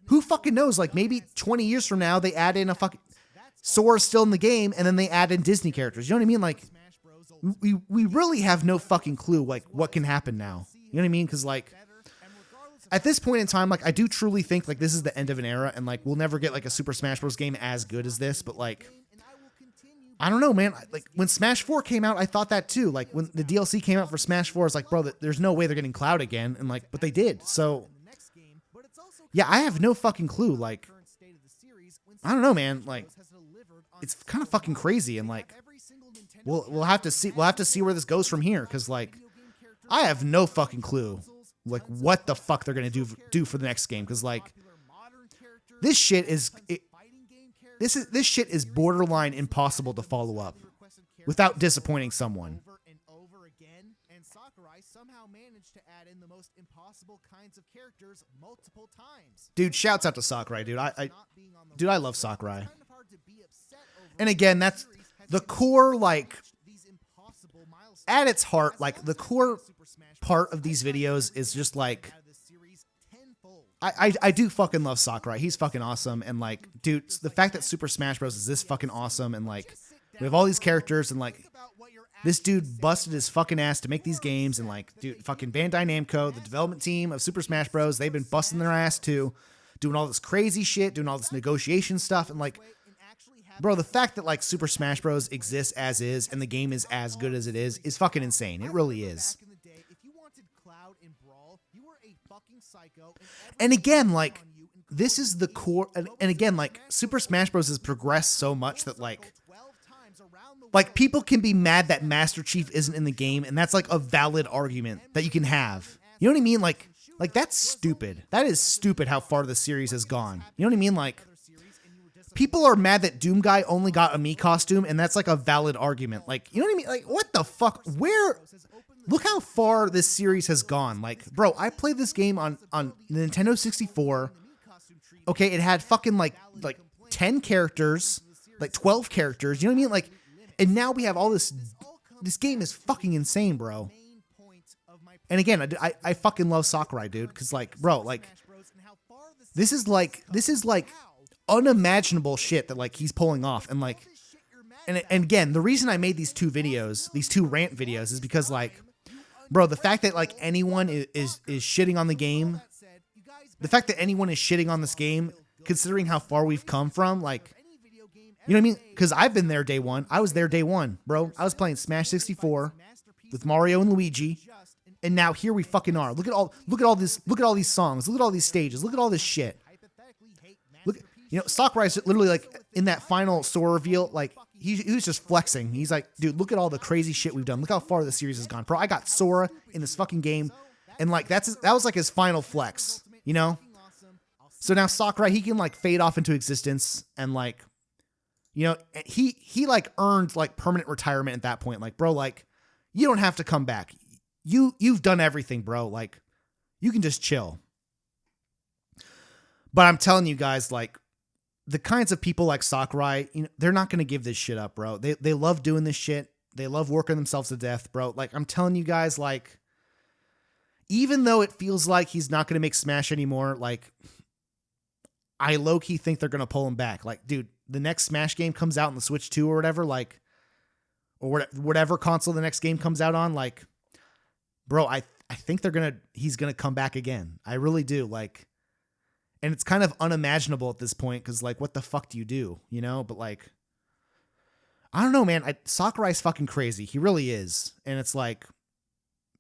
who fucking knows? Like, maybe 20 years from now, they add in a fucking Sora's still in the game, and then they add in Disney characters. You know what I mean? Like, we really have no fucking clue, like, what can happen now. You know what I mean? Because, like, at this point in time, like, I do truly think, like, this is the end of an era, and, like, we'll never get, like, a Super Smash Bros. Game as good as this, but, like, I don't know, man. Like, when Smash 4 came out, I thought that, too. Like, when the DLC came out for Smash 4, it's like, bro, there's no way they're getting Cloud again, and, like, but they did, so, yeah, I have no fucking clue, like, I don't know, man, like, it's kind of fucking crazy, and, like, we'll have to see where this goes from here, because, like, I have no fucking clue, like, what the fuck they're gonna do for the next game, because, like, this shit is borderline impossible to follow up without disappointing someone. And Sakurai somehow managed to add in the most impossible kinds of characters multiple times. Dude, shouts out to Sakurai, dude. I love Sakurai. And again, that's the core, like, at its heart, like, the core part of these videos is just like, I do fucking love Sakurai. He's fucking awesome. And, like, dude, the fact that Super Smash Bros. Is this fucking awesome, and, like, we have all these characters, and, like, this dude busted his fucking ass to make these games, and, like, dude, fucking Bandai Namco, the development team of Super Smash Bros., they've been busting their ass too, doing all this crazy shit, doing all this negotiation stuff, and, like, bro, the fact that, like, Super Smash Bros. Exists as is, and the game is as good as it is fucking insane. It really is. And again, like, this is the core, and again, like, Super Smash Bros. Has progressed so much that, like, people can be mad that Master Chief isn't in the game, and that's, like, a valid argument that you can have. You know what I mean? Like, that's stupid. That is stupid how far the series has gone. You know what I mean? Like, people are mad that Doom Guy only got a Mii costume, and that's, like, a valid argument. Like, you know what I mean? Like, what the fuck? Look how far this series has gone. Like, bro, I played this game on Nintendo 64. Okay, it had fucking, like 10 characters, like 12 characters. You know what I mean? Like, and now we have all this. This game is fucking insane, bro. And again, I fucking love Sakurai, dude, because, like, bro, like, this is like unimaginable shit that, like, he's pulling off, and, like, and again, the reason I made these two rant videos is because like, bro, the fact that like anyone is shitting on the game, the fact that anyone is shitting on this game, considering how far we've come from, like, you know what I mean? Because I've been there day one. I was there day one, bro. I was playing Smash 64 with Mario and Luigi, and now here we fucking are. Look at all this. Look at all these songs. Look at all these stages. Look at all this shit. Look, you know, Sakurai's literally like in that final Sora reveal, like he was just flexing. He's like, dude, look at all the crazy shit we've done. Look how far the series has gone, bro. I got Sora in this fucking game, and like that was like his final flex, you know. So now Sakurai, he can like fade off into existence, and like, you know, he like earned like permanent retirement at that point. Like, bro, like you don't have to come back. You've done everything, bro. Like you can just chill. But I'm telling you guys, like the kinds of people like Sakurai, you know, they're not going to give this shit up, bro. They love doing this shit. They love working themselves to death, bro. Like I'm telling you guys, like even though it feels like he's not going to make Smash anymore, like I low-key think they're going to pull him back. Like, dude, the next Smash game comes out on the Switch 2 or whatever, like, or whatever console the next game comes out on, like, bro, I think he's going to come back again. I really do. Like, and it's kind of unimaginable at this point because, like, what the fuck do you do, you know? But, like, I don't know, man. Sakurai's fucking crazy. He really is. And it's like,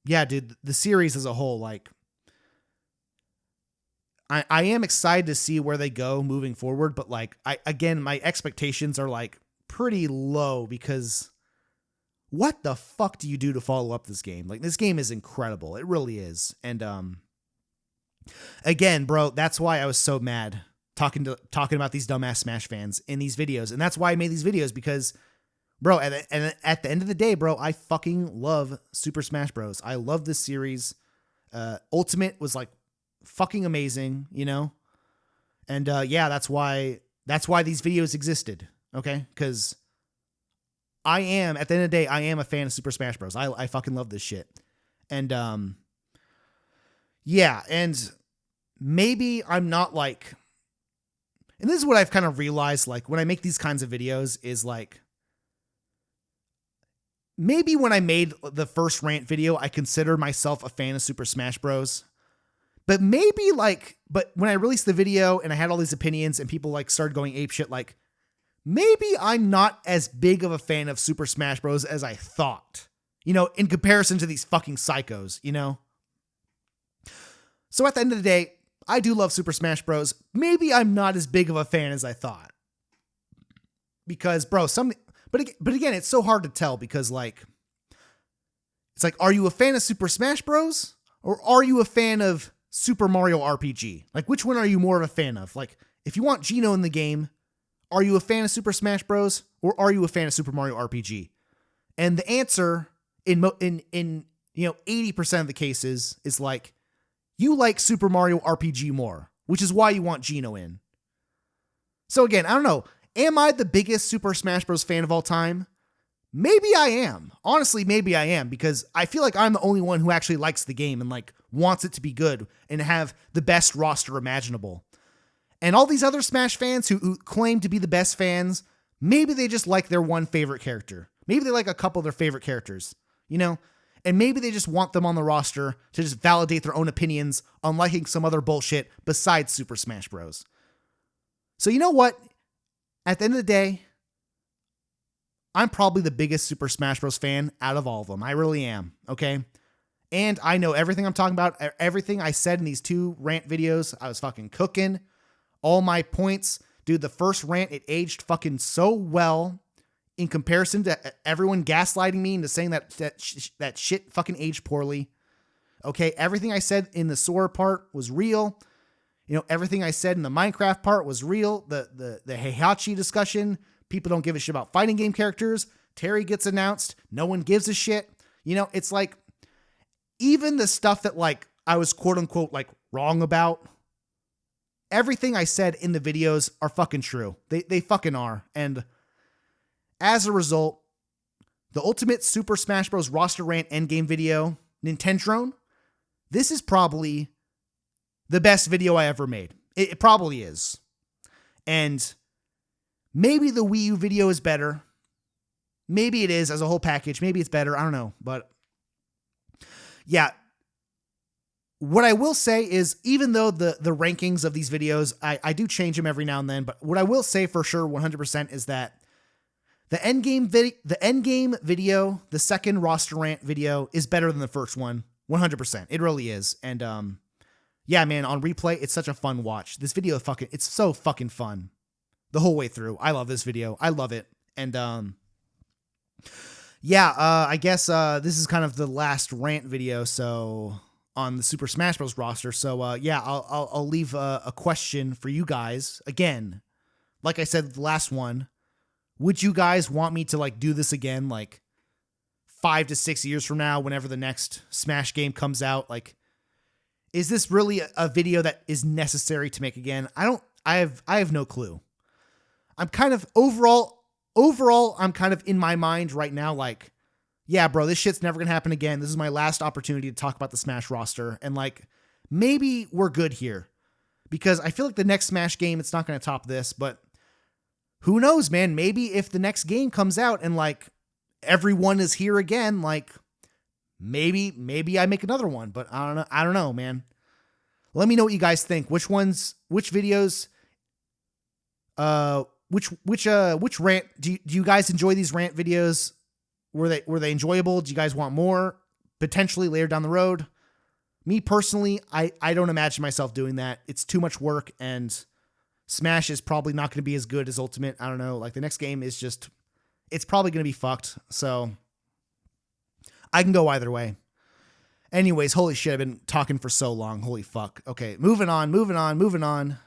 yeah, dude, the series as a whole, like, I am excited to see where they go moving forward, but like my expectations are like pretty low because what the fuck do you do to follow up this game? Like this game is incredible. It really is. And again, bro, that's why I was so mad talking about these dumbass Smash fans in these videos. And that's why I made these videos because, bro, at the end of the day, bro, I fucking love Super Smash Bros. I love this series. Ultimate was like fucking amazing, you know? And yeah, that's why these videos existed, okay? Because at the end of the day, I am a fan of Super Smash Bros. I fucking love this shit. And yeah, and maybe I'm not like, and this is what I've kind of realized, like when I make these kinds of videos is like, maybe when I made the first rant video, I considered myself a fan of Super Smash Bros. But when I released the video and I had all these opinions and people like started going apeshit, like maybe I'm not as big of a fan of Super Smash Bros. As I thought, you know, in comparison to these fucking psychos, you know? So at the end of the day, I do love Super Smash Bros. Maybe I'm not as big of a fan as I thought. Because, bro, but again, it's so hard to tell because like, it's like, are you a fan of Super Smash Bros. Or are you a fan of Super Mario RPG? Like, which one are you more of a fan of? Like, if you want Geno in the game, are you a fan of Super Smash Bros. Or are you a fan of Super Mario RPG? And the answer in 80% of the cases is like, you like Super Mario RPG more, which is why you want Geno in. So again, I don't know. Am I the biggest Super Smash Bros. Fan of all time? Maybe I am. Honestly, maybe I am because I feel like I'm the only one who actually likes the game and like wants it to be good and have the best roster imaginable. And all these other Smash fans who claim to be the best fans, maybe they just like their one favorite character. Maybe they like a couple of their favorite characters, you know? And maybe they just want them on the roster to just validate their own opinions on liking some other bullshit besides Super Smash Bros. So you know what? At the end of the day, I'm probably the biggest Super Smash Bros. Fan out of all of them. I really am, okay? And I know everything I'm talking about, everything I said in these two rant videos, I was fucking cooking. All my points. Dude, the first rant, it aged fucking so well in comparison to everyone gaslighting me into saying that shit fucking aged poorly. Okay, everything I said in the Sora part was real. You know, everything I said in the Minecraft part was real. The Heihachi discussion, people don't give a shit about fighting game characters. Terry gets announced. No one gives a shit. You know, it's like, even the stuff that like I was quote unquote like wrong about, everything I said in the videos are fucking true. They fucking are. And as a result, the Ultimate Super Smash Bros. Roster Rant Endgame video, Nintendrone, this is probably the best video I ever made. It probably is. And maybe the Wii U video is better. Maybe it is as a whole package. Maybe it's better. I don't know. But yeah, what I will say is, even though the rankings of these videos, I do change them every now and then, but what I will say for sure 100% is that the Endgame video, the second roster rant video, is better than the first one. 100%. It really is. And yeah, man, on replay, it's such a fun watch. This video it's so fucking fun the whole way through. I love this video. I love it. And yeah, I guess this is kind of the last rant video, so on the Super Smash Bros. Roster. So yeah, I'll leave a question for you guys. Again, like I said, the last one, would you guys want me to like do this again, like 5 to 6 years from now, whenever the next Smash game comes out? Like, is this really a video that is necessary to make again? I have no clue. I'm kind of overall, I'm kind of in my mind right now, like, yeah, bro, this shit's never gonna happen again. This is my last opportunity to talk about the Smash roster. And like, maybe we're good here, because I feel like the next Smash game, it's not gonna top this, but who knows, man? Maybe if the next game comes out and like everyone is here again, like maybe I make another one, but I don't know, man. Let me know what you guys think. Which videos, which rant do you guys enjoy? These rant videos, were they enjoyable? Do you guys want more potentially later down the road? Me personally, I don't imagine myself doing that. It's too much work, and Smash is probably not going to be as good as Ultimate. I don't know. Like, the next game is just, it's probably going to be fucked. So I can go either way. Anyways, holy shit, I've been talking for so long. Holy fuck. Okay, moving on.